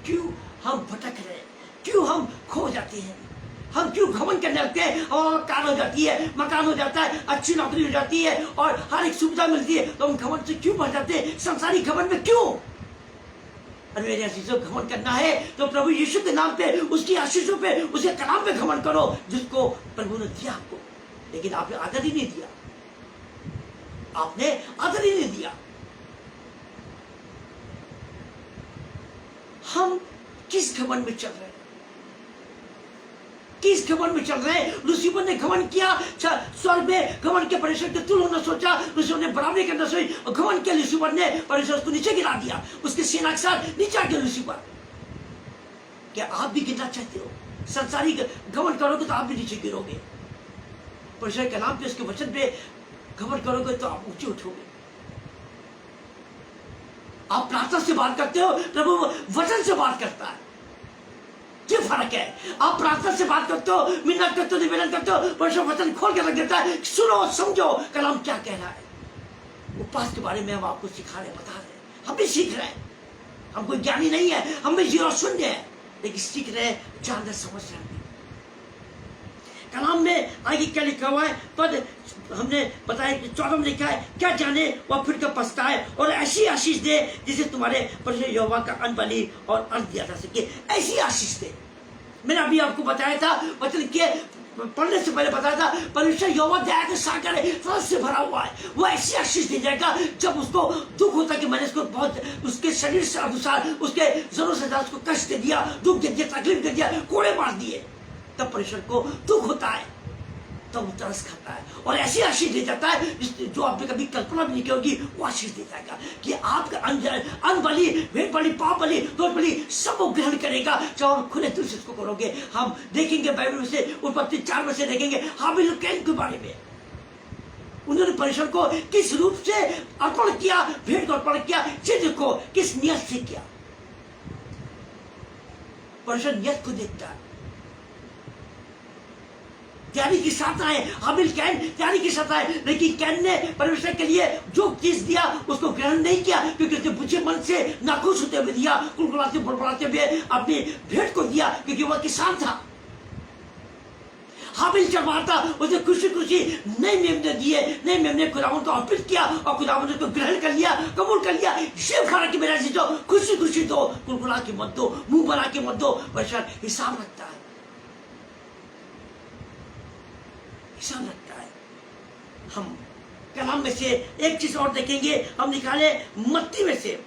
क्यों हम भटक रहे हैं? क्यों हम खो जाते हैं? हम क्यों घमंड करने लगते हैं? हमारा कार हो जाती है, मकान हो जाता है, अच्छी नौकरी हो जाती है और हर एक सुविधा मिलती है, तो हम घमंड से क्यों भर जाते हैं? संसारी घमंड में क्यों? और मेरे आशीषों घमंड करना है तो प्रभु यीशु के नाम पे, उसकी आशीषों पे, उसके कलाम पे घमंड करो जिसको प्रभु ने दिया आपको। लेकिन आपने आदर ही नहीं दिया, आपने आदर ही नहीं दिया। हम किस घमंड में चल रहे हैं? किस घमंड में चल रहे हैं? लूसीफर ने घमंड किया, स्वर्ग में घमंड के परमेश्वर के तुल्य होना सोचा, लूसीफर ने बराबरी करना सोची और घमंड किया लूसीफर ने, परमेश्वर उसको नीचे गिरा दिया, उसके सेना के साथ नीचे आ गया लूसीफर। क्या आप भी गिरना चाहते हो? संसारी घमंड करोगे तो आप भी नीचे गिरोगे। परमेश्वर के नाम पे, उसके वचन पे घमंड करोगे तो आप ऊंचे उठोगे। आप प्रार्थना से बात करते हो, प्रभु वचन से बात करता है। क्या फर्क है? आप प्रार्थना से बात करते हो, मिन्नत करते हो, निवेदन करते हो, परमेश्वर वचन खोल के रख देता है, सुनो समझो कलाम क्या कह रहा है। उपवास के बारे में हम आपको सिखा रहे, बता रहे, हम भी सीख रहे हैं। हम कोई ज्ञानी नहीं है, हम भी जीरो शून्य है, लेकिन सीख रहे हैं, जानना समझ रहे हैं। कलाम में आगे क्या लिखा हुआ है? पद हमने बताया कि 14 में लिखा है, क्या जाने वह फिर कर पछताए और ऐसी आशीष दे जिसे तुम्हारे परमेश्वर यहोवा का अन्न बलि और अर्घ दिया जा सके। ऐसी आशीष दे। मैंने अभी आपको बताया था, वचन के पढ़ने से पहले बताया था, परमेश्वर यहोवा दया के सागर है, फल से भरा हुआ है। वो ऐसी आशीष दे जाएगा जब उसको दुख होता है कि मैंने इसको बहुत उसके शरीर से अनुसार, उसके जरूरत से उसको कष्ट दे दिया, दुख दे दिया, तकलीफ दे दिया, कोड़े मार दिए, तब परमेश्वर को दुख होता है, तब वो तरस खाता है और ऐसी आशीष दे जाता है जो आपने कभी कल्पना भी नहीं की होगी। वो आशीष दे जाएगा कि आपका अन्न बलि, भेंट बलि, पाप बलि, दोष बलि सब वो ग्रहण करेगा जब आप खुले दिल से इसको करोगे। हम देखेंगे बाइबल में से, उत्पत्ति 4 में से देखेंगे हाबिल और कैन के बारे में। उन्होंने परमेश्वर को किस रूप से अर्पण किया, भेंट को अर्पण किया, चीज को किस नियत से किया। परमेश्वर नियत को देखता है। तैयारी के साथ आए, हाबिल कैन तैयारी के साथ आए, लेकिन कैन ने परमेश्वर के लिए जो चीज दिया उसको ग्रहण नहीं किया, क्योंकि उसने बुझे मन से नाखुश होते हुए दिया, कुलकुलाते बड़बड़ाते हुए अपनी भेंट को दिया, क्योंकि वह किसान था। हाबिल चढ़वाता, उसे खुशी खुशी नए मेमने दिए, नए मेमने खुदावंद को अर्पित किया और खुदावंद ने उसको ग्रहण कर लिया, कबूल कर लिया। शिव खाना की मेरा दो, खुशी खुशी दो, कुलकुला के मत दो, मुंह बना के मत दो। परमेश्वर हिसाब रखता है, हिसाब रखता है। हम कलाम में से एक चीज और देखेंगे, हम निकाले मत्ती में से,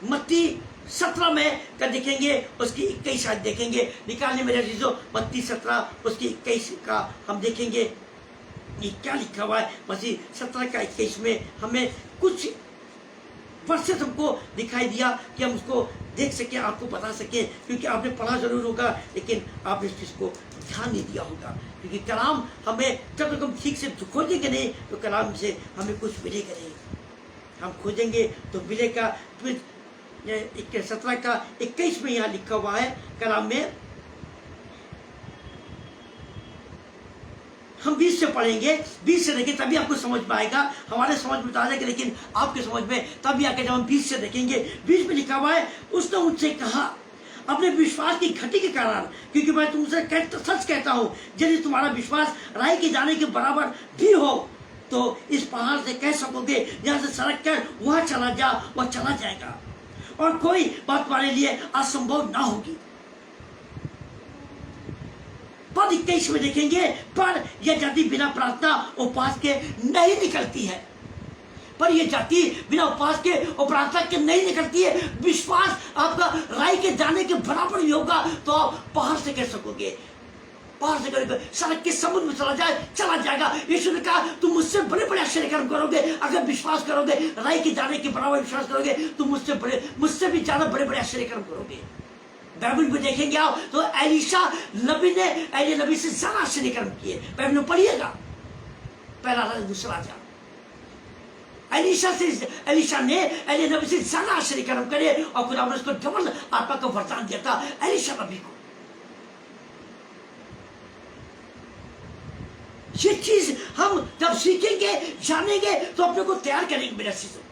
मत्ती 17 में का देखेंगे, उसकी 21 आज देखेंगे। निकालने मेरे चीजों मत्ती 17 उसकी 21 का हम देखेंगे ये क्या लिखा हुआ है। मत्ती 17 का 21 में हमें कुछ वर्सेस हमको दिखाई दिया कि हम उसको देख सके, आपको बता सके, क्योंकि आपने पढ़ा जरूर होगा लेकिन आपने इस चीज को ध्यान नहीं दिया होगा। क्योंकि कलाम हमें जब तक हम ठीक से खोजेंगे नहीं तो कलाम से हमें कुछ मिलेगा नहीं। हम खोजेंगे तो मिलेगा। 17 का 21 में यहाँ लिखा हुआ है कलाम में, हम 20 से पढ़ेंगे, 20 से देखें तभी आपको समझ में आएगा। हमारे समझ में तो आ जाएगा लेकिन आपके समझ में तभी आके जब हम 20 से देखेंगे। 20 में लिखा हुआ है, उसने मुझसे कहा अपने विश्वास की घटी के कारण, क्योंकि मैं तुमसे सच कहता हूँ, यदि तुम्हारा विश्वास राई के जाने के बराबर भी हो तो इस पहाड़ से कह सकोगे यहाँ से सड़क कर वहां चला जा, वह चला जाएगा, और कोई बात तुम्हारे लिए असंभव ना होगी। पद 21 में देखेंगे, पर यह जाति बिना प्रार्थना उपवास के नहीं निकलती है। पर यह जाति बिना उपवास के और प्रार्थना के नहीं निकलती है। विश्वास आपका राई के जाने के बराबर ही होगा तो आप पहाड़ से कह सकोगे, पहाड़ से करोगे सड़क के समुद्र में चला जाए, चला जाएगा। यीशु ने कहा तुम मुझसे बड़े बड़े आश्चर्य कर्म करोगे अगर विश्वास करोगे, राई के जाने के बराबर विश्वास करोगे, तुम मुझसे भी ज्यादा बड़े बड़े आश्चर्य कर्म करोगे। बाइबल में देखेंगे आप तो एलीशा नबी ने एलिया नबी से ज्यादा आश्चर्य कर्म किए। बाइबल में पढ़िएगा, पहला राजा दूसरा राजा। एलीशा ने एलिया नबी से ज्यादा आश्चर्य कर्म करे और खुदा ने उसको डबल आत्मा का वरदान दिया था एलीशा नबी को। ये चीज हम जब सीखेंगे जानेंगे तो अपने को तैयार करेंगे। मेरा चीजों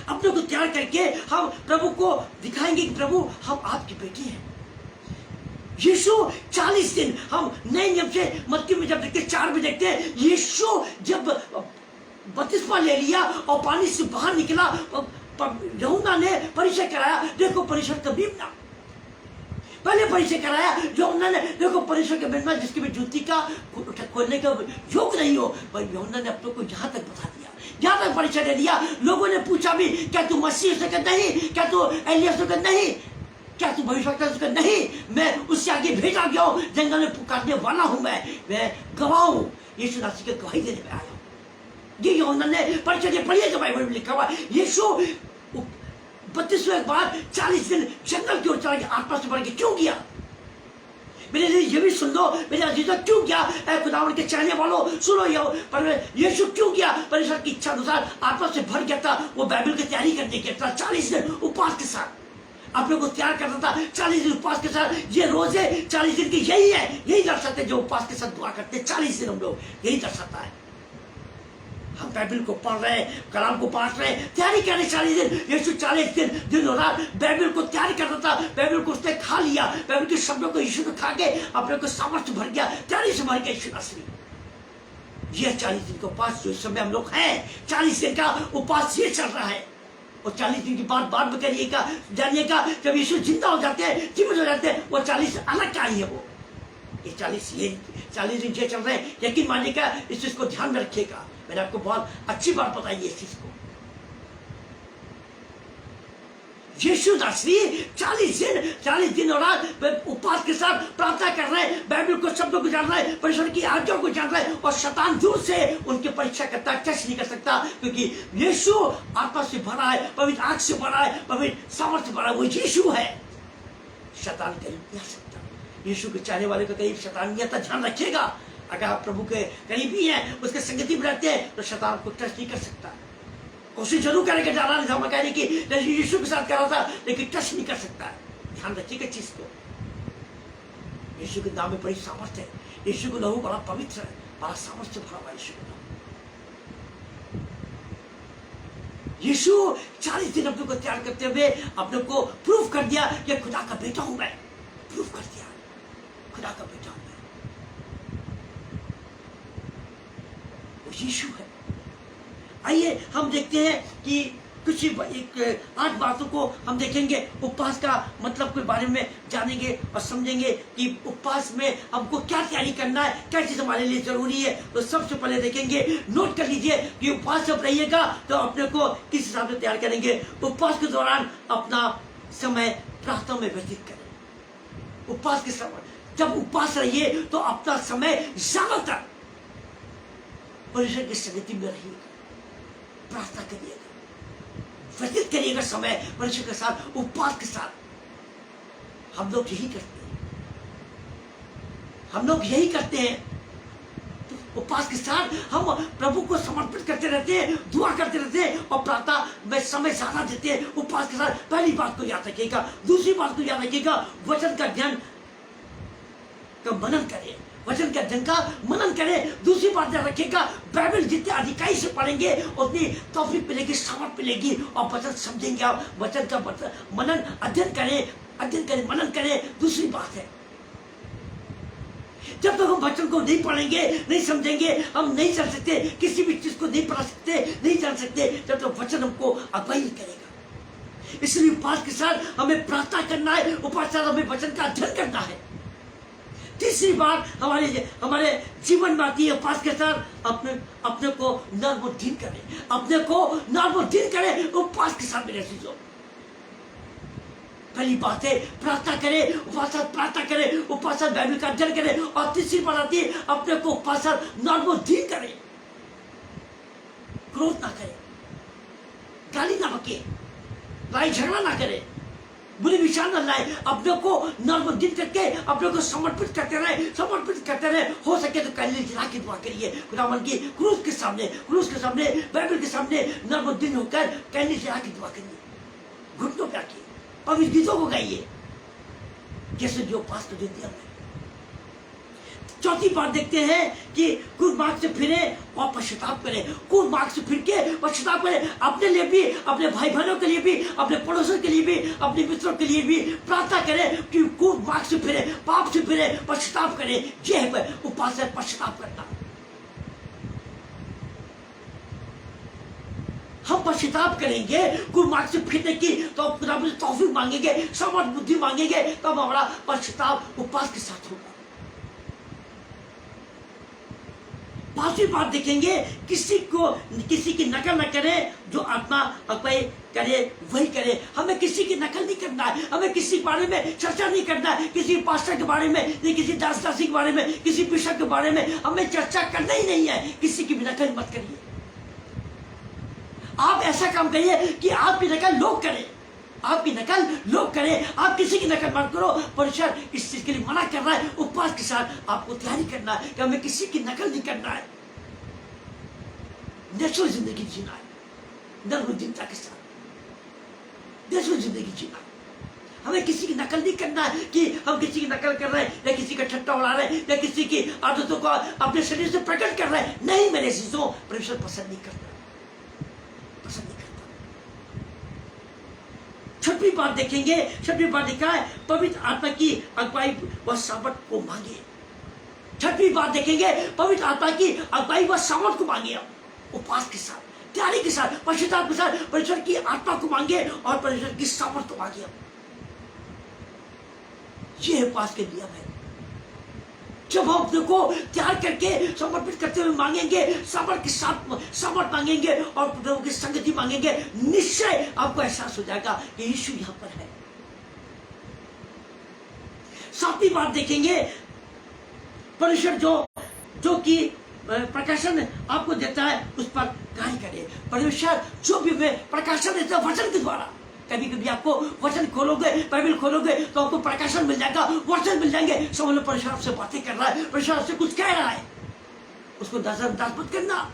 अपने को तैयार करके हम प्रभु को दिखाएंगे कि प्रभु हम आपकी बेटी हैं। यीशु 40 दिन हम नए नियम से मत्ती में जब देखते 4 में देखते हैं, यीशु जब बपतिस्मा ले लिया और पानी से बाहर निकला यूहन्ना ने परिचय कराया, देखो परिषद का मेमना। पहले परिचय कराया यूहन्ना ने, देखो परिषद का मेमना जिसके भी जूती का खोलने का योग नहीं हो। पर यूहन्ना ने अपने को यहाँ तक बता दिया, यहाँ तक परिचय दे दिया। लोगों ने पूछा भी, क्या तू मसीह से? नहीं। क्या तू एलियस से? नहीं। क्या तू भविष्यवक्ता से? नहीं। मैं उससे आगे भेजा गया हूँ, जंगल में पुकारने वाला हूँ। मैं गवाह हूँ, यीशु मसीह की गवाही देने में आया हूँ। ये यूहन्ना ने परिचय दिया। पढ़िए बाइबल में लिखा हुआ, यीशु 32वें बाद 40 दिन जंगल की ओर चला गया, आत्मा से भर के। क्यों गया? मेरे लिए ये भी सुन लो मेरे अजीजों, क्यों गया? खुदावन के चाहने वालों सुनो, पर यीशु क्यों गया? परमेश्वर की इच्छा अनुसार आत्मा से भर गया था। वो बाइबल की तैयारी करने के था, 40 दिन उपवास के साथ अपने को तैयार करता था। 40 दिन उपवास के साथ, ये रोजे 40 दिन की यही है, यही दर्शाते जो उपवास के साथ दुआ करते 40 दिन हम लोग, यही दर्शाता है। हम बाइबल को पढ़ रहे हैं, कलाम को पढ़ रहे हैं, तैयारी कर रहे 40 दिन। यीशु 40 दिन और रात बाइबल को तैयारी करता था। बाइबल को उसने खा लिया, बाइबल के शब्दों को यीशु ने खा के अपने को सामर्थ्य भर गया, तैयारी से भर गया यीशु मसीह। यह 40 दिन का उपवास जो इस समय हम लोग हैं, 40 दिन का उपवास ये चल रहा है। और 40 दिन की बाद में करिएगा, जानिएगा जब यीशु जिंदा हो जाते हैं, जीवित हो जाते हैं, वो 40 अलग का ही है। वो ये 40 दिन ये चल रहे हैं, यकीन मानिएगा, इस चीज को ध्यान में रखिएगा। मैंने आपको बहुत अच्छी बात बताई है इस चीज को। यीशु मसीह 40 दिन और रात उपवास के साथ प्रार्थना कर रहे हैं, बाइबल को शब्दों को जान रहे हैं, परमेश्वर की आज्ञा को जान रहे हैं। और शैतान दूर से उनकी परीक्षा करता, टच नहीं कर सकता, क्योंकि यीशु आत्मा से भरा है, पवित्र आग से भरा है, पवित्र सामर्थ्य भरा है। वो यीशु है, शैतान करीब नहीं आ सकता। यीशु के चाहने वाले के करीब शैतान नहीं आता, ध्यान रखिएगा। अगर आप प्रभु के करीबी हैं, उसके संगति में रहते हैं, तो शैतान को टच नहीं कर सकता। कोशिश जरूर करेगा जाना धमकाने की, जैसे यीशु के साथ कर रहा था, लेकिन टच नहीं कर सकता। ध्यान रखिएगा चीज को। यीशु के नाम में बड़ी सामर्थ्य है, यीशु का लहू बड़ा पवित्र है, बड़ा सामर्थ्य भरा हुआ यीशु का नाम। यीशु 40 दिन अपने को तैयार करते हुए अपने को प्रूफ कर दिया कि खुदा का बेटा हूं मैं। प्रूफ कर दिया, खुदा का बेटा हूं मैं। यीशु है। आइए हम देखते हैं कि कुछ 8 बातों को हम देखेंगे, उपवास का मतलब के बारे में जानेंगे और समझेंगे कि उपवास में हमको क्या तैयारी करना है, क्या चीज हमारे लिए जरूरी है। तो सबसे पहले देखेंगे, नोट कर लीजिए कि उपवास जब रहिएगा तो अपने को किस हिसाब से तैयार करेंगे। उपवास के दौरान अपना समय प्रार्थना में व्यतीत करें। उपवास के समय जब उपवास रहिए तो अपना समय ज्यादातर परमेश्वर की संगति में रहिएगा, प्रार्थना करिएगा, व्यतीत करिएगा समय परमेश्वर के साथ, उपवास के साथ। हम लोग यही करते हैं, तो उपवास के साथ हम प्रभु को समर्पित करते रहते हैं, दुआ करते रहते हैं और प्रार्थना में समय ज्यादा देते हैं उपवास के साथ। पहली बात को याद रखिएगा। दूसरी बात को याद रखिएगा, वचन का ज्ञान का मनन करें, वचन के अध्ययन का मनन करें। दूसरी बात याद रखिएगा, बाइबल जितने अधिकारी से पढ़ेंगे उतनी तौफीक मिलेगी, सामर्थ मिलेगी और वचन समझेंगे आप। वचन का मनन अध्ययन करें, मनन करें। दूसरी बात है, जब तक हम वचन को नहीं पढ़ेंगे, नहीं समझेंगे, हम नहीं चल सकते, किसी भी चीज को नहीं पढ़ सकते, नहीं जान सकते, जब तक वचन हमको अगुवाई करेगा। इसलिए उपवास के साथ हमें प्रार्थना करना है, उपवास के साथ हमें वचन का अध्ययन करना है। तीसरी बात हमारे जीवन में आती है, उपवास के साथ अपने को नर्मोद्दीन करें, उपवास के साथ मेरे चीजों। पहली बात है प्रार्थना करें, प्रार्थना करें, उपवास बाइबल का अध्ययन करें। और तीसरी बात आती है अपने को उपवास नर्मोद्दीन करें, क्रोध ना करें, गाली ना बके, लड़ाई झगड़ा ना करें, बुरे विचार न लाए, अपने को नर्मोद्दीन करके अपने को समर्पित करते रहे। हो सके तो कैंडल जला के दुआ करिए, खुदावन की क्रूस के सामने, बाइबल के सामने नर्मोद्दीन होकर कैंडल जला के दुआ करिए, घुटनों पे आके पवित्र गीतों को गाइए, जैसे जो पास तो दिया है। चौथी बात देखते हैं कि कुछ मार्ग से फिरे और पश्चाताप करें, कुछ मार्ग से फिर के पश्चाताप करें। अपने लिए भी, अपने भाई बहनों के लिए भी, अपने पड़ोसियों के लिए भी, अपने मित्रों के लिए भी प्रार्थना करें कि कुछ मार्ग से फिरे, पाप से फिरे, पश्चाताप करें। यह है उपवास है, पश्चाताप करना। हम पश्चाताप करेंगे गुड मार्ग से फिरने की, तो खुदा से तौफीक मांगेंगे, समझ बुद्धि मांगेंगे, तब हमारा पश्चाताप उपवास के साथ होगा। पांचवी बात देखेंगे, किसी की नकल न करें, जो आत्मा अगुवाई करे वही करे। हमें किसी की नकल नहीं करना है, हमें किसी के बारे में चर्चा नहीं करना है, किसी पास्टर के बारे में, नहीं किसी दास दासी के बारे में, किसी बिशप के बारे में हमें चर्चा करना ही नहीं है। किसी की भी नकल मत करिए। आप ऐसा काम करिए कि आपकी नकल लोग करें, आपकी नकल लोग करें, आप किसी की नकल मत करो। परमेश्वर इस चीज के लिए मना कर रहा है। उपवास के साथ आपको तैयारी करना है कि हमें किसी की नकल नहीं करना है, नेचुरल जिंदगी जीना है, नर्मदीनता के साथ नेचुरल जिंदगी जीना है। हमें किसी की नकल नहीं करना है कि हम किसी की नकल कर रहे हैं या किसी का ठट्टा उड़ा रहे हैं या किसी की आदतों को अपने शरीर से प्रकट कर रहे हैं। नहीं मेरे चीजों, परमेश्वर पसंद नहीं करता, पसंद नहीं करता। छठवीं बात देखेंगे, छठवीं बात लिखा है पवित्र आत्मा की अगुवाई व सामर्थ को मांगे। छठवीं बात देखेंगे, पवित्र आत्मा की अगुवाई व सामर्थ को मांगे। उपवास के साथ, तैयारी के साथ, पश्चाताप के साथ परमेश्वर की आत्मा को मांगे और परमेश्वर की सामर्थ को मांगे। ये उपवास के नियम है। जब हम अपने को तैयार करके समर्पित करते हुए मांगेंगे, सामर्थ के साथ सामर्थ मांगेंगे और प्रभु की संगति मांगेंगे, निश्चय आपको एहसास हो जाएगा कि यीशु यहां पर है। सातवीं बात देखेंगे, परमेश्वर जो कि प्रकाशन आपको देता है उस पर कार्य करे। परमेश्वर जो भी प्रकाशन देता है वचन के द्वारा, कभी कभी आपको वचन खोलोगे, बाइबल खोलोगे तो आपको प्रकाशन मिल जाएगा, वचन मिल जाएंगे। समझ लो परमेश्वर आपसे बातें कर रहा है, परमेश्वर आपसे कुछ कह रहा है, उसको नजरअंदाज मत करना।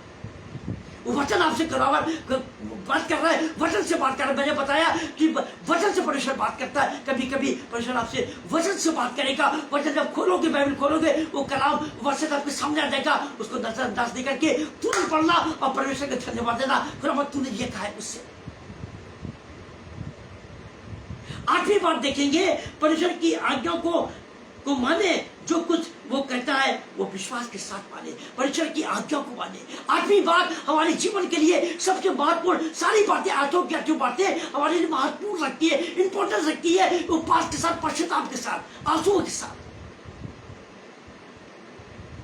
वो वचन आपसे बात कर रहा है, वचन से बात कर रहा है। मैंने बताया कि वचन से परमेश्वर बात करता है। कभी कभी परमेश्वर आपसे वचन से बात करेगा। वचन जब खोलोगे, बाइबल खोलोगे, वो कलाम वचन आपके सामने आ जाएगा। उसको नजरअंदाज नहीं करके तुरंत पढ़ना और परमेश्वर का धन्यवाद देना, खुदा तूने ये कहा है मुझसे। आठवीं बात देखेंगे, परमेश्वर की आज्ञा को माने, जो कुछ वो कहता है वो विश्वास के साथ माने, परमेश्वर की आज्ञा को माने। आठवीं बात हमारे जीवन के लिए सबसे महत्वपूर्ण, सारी बातें आठों की आठों बातें हमारे लिए महत्वपूर्ण रखती है, इंपॉर्टेंस रखती है। उपवास के साथ, पश्चाताप के साथ, आंसुओं के साथ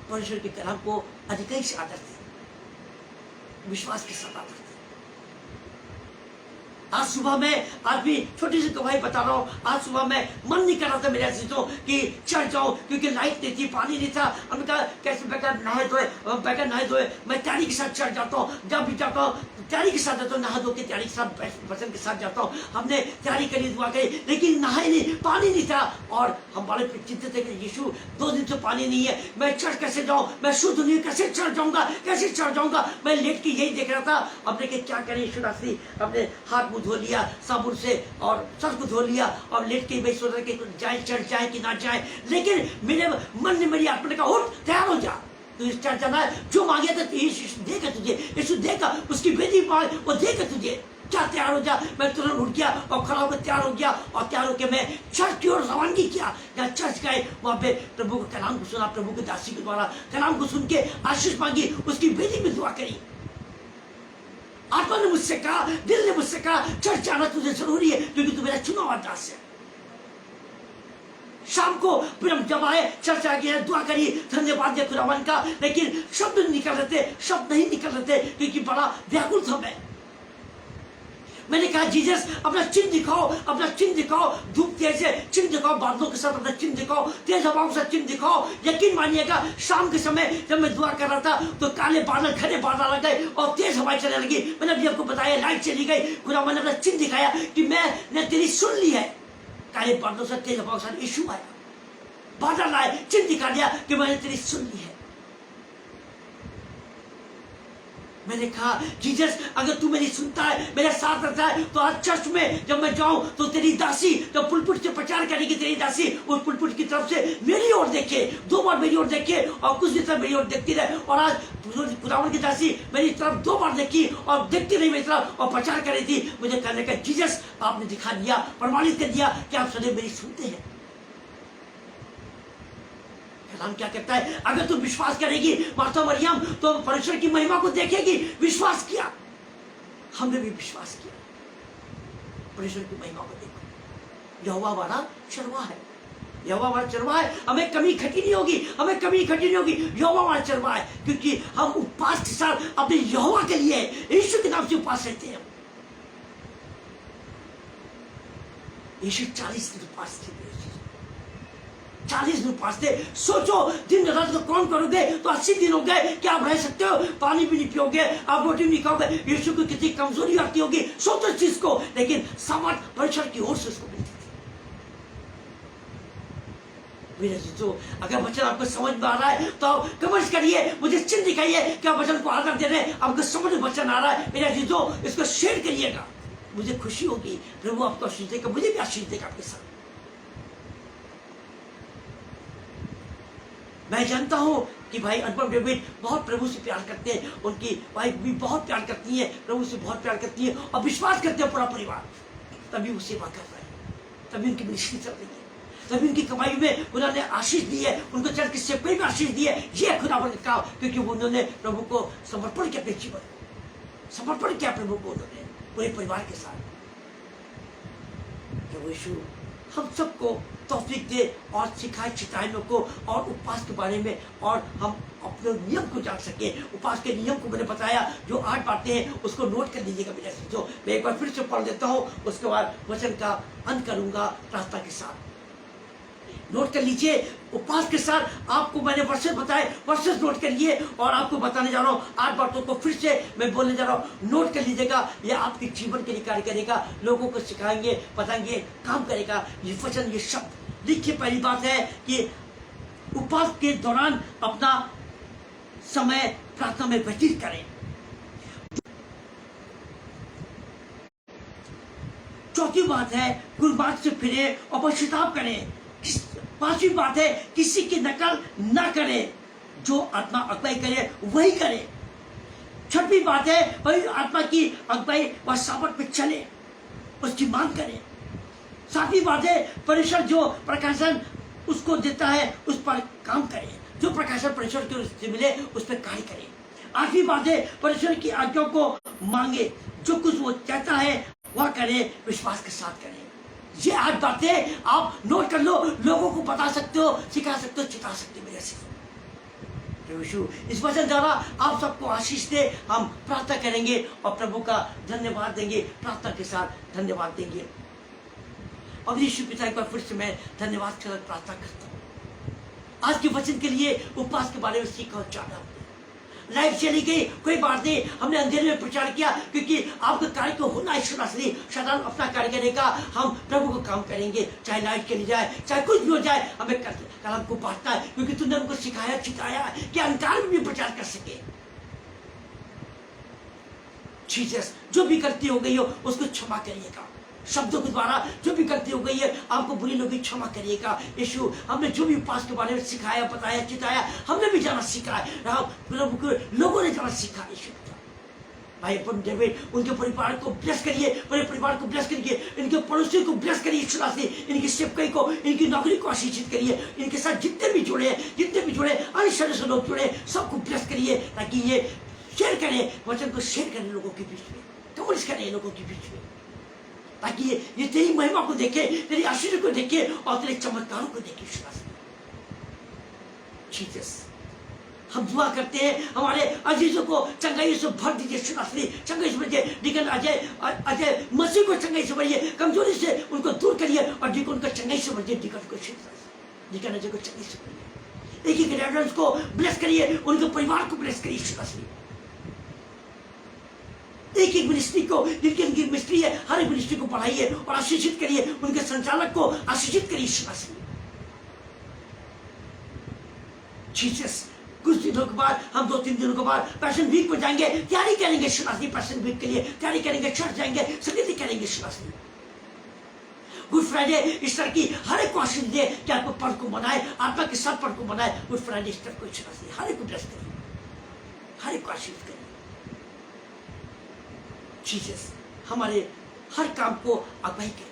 परमेश्वर के कलाम को अधिकांश से आदर दे, विश्वास के साथ आदर दे। आज सुबह में, आज भी छोटी सी गवाही बता रहा हूँ, आज सुबह में मन नहीं कर रहा था मेरे चीजों कि चर्च जाऊं, क्योंकि लाइट नहीं थी, पानी नहीं था। हमने कहा कैसे बगैर नहाए धोए मैं तैयारी के साथ चर्च जाता हूँ। जब भी जाता हूँ तैयारी के साथ जाता हूँ, नहा धो के तैयारी के साथ वचन के साथ जाता हूँ। हमने तैयारी करी, दुआ करी, लेकिन नहाए नहीं, पानी नहीं था। और हम बड़े चिंतित थे कि यीशु 2 दिन से पानी नहीं है, मैं चर्च कैसे जाऊँ, मैं शुद्ध नहीं, कैसे चर्च जाऊंगा, कैसे चर्च जाऊंगा। मैं लेट के यही देख रहा था। हमने क्या करें, यीशु रास्ते अपने हाथ धो लिया साबुन से और सर को धो लिया और लेट के मैं सोच रहा कि जाए चर्च जाए कि ना जाए। लेकिन मेरे मन ने, मेरी आत्मा ने कहा उठ, तैयार हो जा, तू इस चर्च जाना है। जो मांगे तो यीशु देगा तुझे, यीशु देगा, उसकी बेटी मांग वो देगा तुझे। क्या तैयार हो जा। मैं तुरंत उठ गया और खड़ा होकर तैयार हो गया और तैयार होकर मैं चर्च की ओर रवानगी किया। जहाँ चर्च गए वहां पे प्रभु के कलाम को सुना, प्रभु के दासी के द्वारा कलाम को सुन के आशीष मांगी, उसकी बेटी में दुआ करी। आत्मा ने मुझसे कहा, दिल ने मुझसे कहा चर्च जाना तुझे जरूरी है, क्योंकि तू मेरा चुना हुआ दास है। शाम को फिर हम जब आए, चर्च आ गया, दुआ करी, धन्यवाद दिया खुदावन का, लेकिन शब्द नहीं निकल रहे थे, शब्द नहीं निकल रहे थे, क्योंकि बड़ा व्याकुल था मैं। मैंने कहा जीसस अपना चिन्ह दिखाओ, अपना चिन्ह दिखाओ, धूप तेज से चिन्ह दिखाओ, बादलों के साथ अपना चिन्ह दिखाओ, तेज हवाओं से चिन्ह दिखाओ। यकीन मानिएगा शाम के समय जब मैं दुआ कर रहा था तो काले बादल, घने बादल आ गए और तेज हवाएं चलने लगी। मैंने अभी आपको बताया, लाइट चली गई। खुदा मैंने अपना चिन्ह दिखाया कि मैंने तेरी सुन ली है। काले बादलों से, तेज हवाओं से यीशु आया, बादल आए, चिन्ह दिखा दिया कि मैंने तेरी सुन ली है। मैंने कहा जीसस अगर तू मेरी सुनता है, मेरे साथ रहता है, तो आज चर्च में जब मैं जाऊं तो तेरी दासी जब पुलपुट से प्रचार करेगी, तेरी दासी उस पुलपुट की तरफ से मेरी ओर देखे, 2 बार मेरी ओर देखे और कुछ देर तक मेरी ओर देखती रहे। और आज खुदावन की दासी मेरी तरफ 2 बार देखी और देखती रही मेरी तरफ और प्रचार कर रही थी। मुझे कहने का जीसस आपने दिखा दिया, प्रमाणित कर दिया कि आप सदैव मेरी सुनते हैं। कलाम क्या कहता है, अगर तू विश्वास करेगी माता मरियम तो परमेश्वर की महिमा को देखेगी। विश्वास किया, हमने भी विश्वास किया। परमेश्वर की महिमा को देखो, यहोवा हमारा चरवाहा है, यहोवा हमारा चरवाहा है, हमें कमी खटी नहीं होगी, हमें कमी खटी नहीं होगी। यहोवा हमारा चरवाहा है, क्योंकि हम उपवास के साथ अपने यहोवा के लिए यीशु के नाम से उपवास रहते हैं। यीशु 40 दिन उपवास थे, 40 दिन उपवास थे। सोचो दिन रात को कौन करोगे, तो 80 दिन हो गए कि आप रह सकते हो, पानी भी नहीं पियोगे, आप रोटी नहीं खाओगे। यीशु को कितनी कमजोरी आती होगी, सोचो इस चीज को, लेकिन सामर्थ परमेश्वर की ओर से उसको मिलती थी। मेरे दोस्तों, अगर वचन आपको समझ में आ रहा है तो कमेंट करिए, मुझे चिन्ह दिखाइए क्या वचन को आदर दे रहे हैं, आपको समझ में वचन आ रहा है। मेरे दोस्तों, इसको शेयर करिएगा, मुझे खुशी होगी। प्रभु आपको आशीष देगा, मुझे भी आशीष देगा आपके साथ। मैं जानता हूं कि भाई अनुपम डेविड बहुत प्रभु से प्यार करते हैं, उनकी वाइफ भी बहुत प्यार करती है, प्रभु से बहुत प्यार करती है और विश्वास करते हैं पूरा परिवार, तभी वो सेवा कर रहे हैं, तभी उनकी मिनिस्ट्री चल रही है, तभी उनकी कमाई में उन्होंने आशीष दी है, उनको चर्च की सेवकाई में आशीष दी है। ये खुदावंद का, क्योंकि उन्होंने प्रभु को समर्पण किया, अपने जीवन को समर्पण किया प्रभु को, उन्होंने पूरे परिवार के साथ। प्रभु यीशु हम सबको तौफीक दे और सिखाए चिताइयों को और उपवास के बारे में, और हम अपने नियम को जान सके। उपवास के नियम को मैंने बताया, जो 8 बातें हैं उसको नोट कर लीजिएगा मेरे दोस्तों। मैं एक बार फिर से पढ़ देता हूँ, उसके बाद वचन का अंत करूंगा प्रार्थना के साथ। नोट कर लीजिए, उपवास के साथ आपको मैंने वर्सेस बताए, वर्सेस नोट करिए, और आपको बताने जा रहा हूँ 8 बातों को फिर से मैं बोलने जा रहा हूँ, नोट कर लीजिएगा। ये आपके जीवन के लिए कार्य करेगा, लोगों को सिखाएंगे, बताएंगे, काम करेगा। ये वचन, ये शब्द देखिए। पहली बात है कि उपवास के दौरान अपना समय प्रार्थना में व्यतीत करें। चौथी बात है गुरबात से फिरे और पश्चाताप करें। 5वीं बात है किसी की नकल ना करें, जो आत्मा अगुवाई करे वही करे। 6वीं बात है वही आत्मा की अगुवाई व सामर्थ पे चले, उसकी मांग करें। 7वीं बात है परमेश्वर जो प्रकाशन उसको देता है उस पर काम करें, जो प्रकाशन परमेश्वर की ओर से मिले उस पर कार्य करें। 8वीं बात है परमेश्वर की आज्ञा को मांगे, जो कुछ वो कहता है वह करे, विश्वास के साथ करें। ये 8 बातें आप नोट कर लो, लोगों को बता सकते हो, सिखा सकते हो, चिता सकते हो मेरे से। यीशु इस वचन द्वारा आप सबको आशीष दे। हम प्रार्थना करेंगे और प्रभु का धन्यवाद देंगे, प्रार्थना के साथ धन्यवाद देंगे। और यीशु पिता एक बार फिर से मैं धन्यवाद के साथ प्रार्थना करता हूँ आज के वचन के लिए, उपवास के बारे में सीखा और जाना। लाइफ चली गई, कोई बात नहीं, हमने अंधेरे में प्रचार किया, क्योंकि आपका कार्य को होना ईश्वर असली, शैतान अपना कार्य करेगा, हम प्रभु को काम करेंगे, चाहे लाइट चली जाए, चाहे कुछ भी हो जाए, हमें कलाम को बांटना है, क्योंकि तुमने हमको सिखाया, सिखाया कि अंधकार में भी प्रचार कर सके। जीसस, जो भी गलती हो गई हो उसको क्षमा करिएगा, शब्दों के द्वारा जो भी गलती हो गई है आपको बुरी लोग क्षमा करिएगा। यीशु, हमने जो भी उपवास के बारे में सिखाया, बताया, चिताया, हमने भी जाना सीखा है, प्रभु के लोगों ने जाना सीखा। यीशु भाई अपन डेविड, उनके परिवार को ब्लेस करिए, पूरे परिवार को ब्लेस करिए, इनके पड़ोसियों को ब्लेस करिए, इनकी सेवकाई को, इनकी नौकरी को आशीषित करिए, इनके साथ जितने भी जुड़े, अन्य सदस्य लोग जुड़े, सबको ब्लेस करिए, ताकि ये शेयर करें, वचन को शेयर करें लोगों के बीच में, कमेंट्स करें लोगों के बीच में, ताकि ये तेरी महिमा को देखे, तेरी आशीष को देखे और तेरे चमत्कारों को देखे। जीसस, हम दुआ करते हैं हमारे अजीजों को चंगाई से भर दीजिए, चंगाई से भरिए, डिकन अजय मसीह को चंगाई से भरिए, कमजोरी से उनको दूर करिए, और डिकन को चंगाई से भरिए, डिकन अजय को चंगाई से भरिए, एक रेफरेंस को ब्लेस करिए, उनके परिवार को ब्लेस करिए, एक मिनिस्ट्री को, जिनकी उनकी मिनिस्ट्री है, हर एक मिनिस्ट्री को बढ़ाइए और आशीषित करिए, उनके संचालक को आशीषित करिए। जीसस, कुछ दिनों के बाद, हम 2-3 दिनों के बाद पैशन वीक में जाएंगे, तैयारी करेंगे शिलासी, पैशन वीक के लिए तैयारी करेंगे, चर्च जाएंगे, संगीत करेंगे शिलासी। गुड फ्राइडे ईस्टर की हर एक को आशीष दे कि आपको पर्व को मनाए, आत्मा के साथ पर्व को मनाए। गुड फ्राइडे ईस्टर को शिलासी हर एक को ब्लेस करिए, हर एक को आशीष करिए। जीसस, हमारे हर काम को अगुवाई करिए,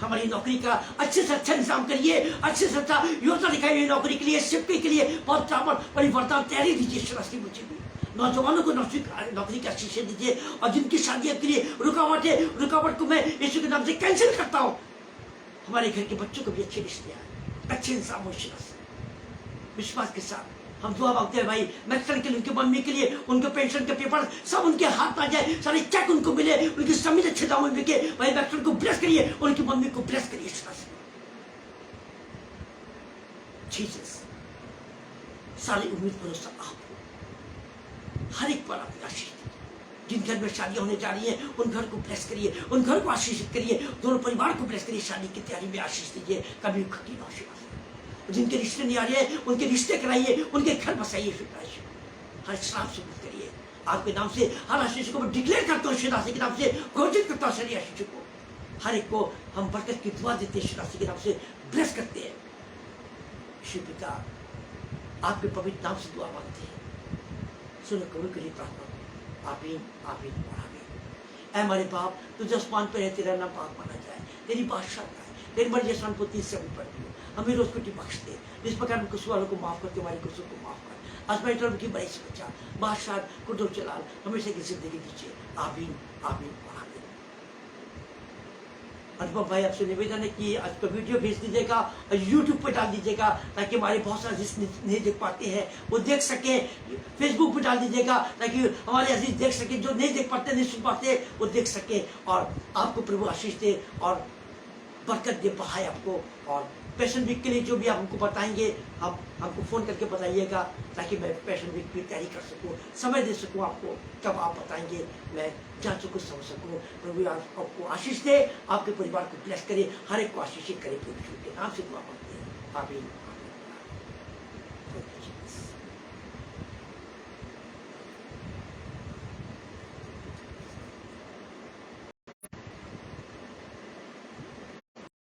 हमारी नौकरी का अच्छे से अच्छा इंतजाम करिए, अच्छे से अच्छा योजना दिखाइए नौकरी के लिए, सेवकाई के लिए, बहुत परिवर्तन तैयारी दीजिए। मुझे भी नौजवानों को नौकरी की आशीष दीजिए, और जिनकी शादियों के लिए रुकावट को मैं यीशु के नाम से कैंसिल करता हूँ। हमारे घर के बच्चों को भी अच्छे रिश्ते आए, अच्छे इंसान विश्वास के साथ हम दुआ मांगते हैं भाई मैक्सन के लिए, उनकी मम्मी के लिए, उनके पेंशन के पेपर सब उनके हाथ में आ जाए, सारे चेक उनको मिले, उनकी जमीन अच्छे दामों में बिके। भाई मैक्सन को ब्लेस करिए, उनकी मम्मी को ब्लेस करिए। जीसस सारी उम्मीद भरोसा आप हर एक पर अपनी आशीष दीजिए। जिन घर में शादियां होने जा रही है उन घर को ब्लेस करिए, उन घर को आशीषित करिए, दोनों परिवार को ब्लेस करिए, शादी की तैयारी में आशीष दीजिए। कभी खकी ना जिनके रिश्ते नहीं आ रहे हैं उनके रिश्ते कराइए, उनके घर बसाइए। हर श्राप से मुक्त करिए आपके नाम से। हर आशीष को मैं डिक्लेयर करता हूँ के नाम से, घोषित करता हूँ सारी आशीष को। हर एक को हम बरकत की दुआ देते हैं, के नाम से ब्लेस करते हैं। शिव पिता आपके पवित्र नाम से दुआ मांगते हैं, सुनो कबूल करिए प्रार्थना। आमीन आमीन आमीन। ऐ हमारे बाप तुझे आसमान पर है, तेरा नाम पाक माना जाए, तेरी बादशाह आए, तेरी मर्जी आसमान को 30 से ऊपर दी, हमें रोज रोटी बख्श दे, जिस प्रकार हम कसूर वालों को माफ करते हमारे कसूर को माफ कर, आसमानी तरफ की बड़ाई से बचा, बादशाह कुदरत जलाल हमेशा की जिंदगी दीजिए। आमीन आमीन आमीन। अनुपम भाई आपसे निवेदन है कि आज का वीडियो भेज दीजिएगा और यूट्यूब पर डाल दीजिएगा, ताकि हमारे बहुत सारे जिस नहीं देख पाते हैं वो देख सके। फेसबुक पर डाल दीजिएगा ताकि हमारे अजीज देख सके, जो नहीं देख पाते नहीं सुन पाते वो देख सके। और आपको प्रभु आशीष दे और बरकत दे, बढ़ाए आपको। और पैशन वीक के लिए जो भी आप हमको बताएंगे आप हमको फ़ोन करके बताइएगा, ताकि मैं पैशन वीक की तैयारी कर सकूं, समय दे सकूं आपको। तब आप बताएंगे मैं जान सकूं, समझ सकूं। प्रभु आपको आशीष दे, आपके परिवार को ब्लेस करे, हर एक को आशीषित करे। प्रभु के नाम से दुआ मांगते हैं। आमीन।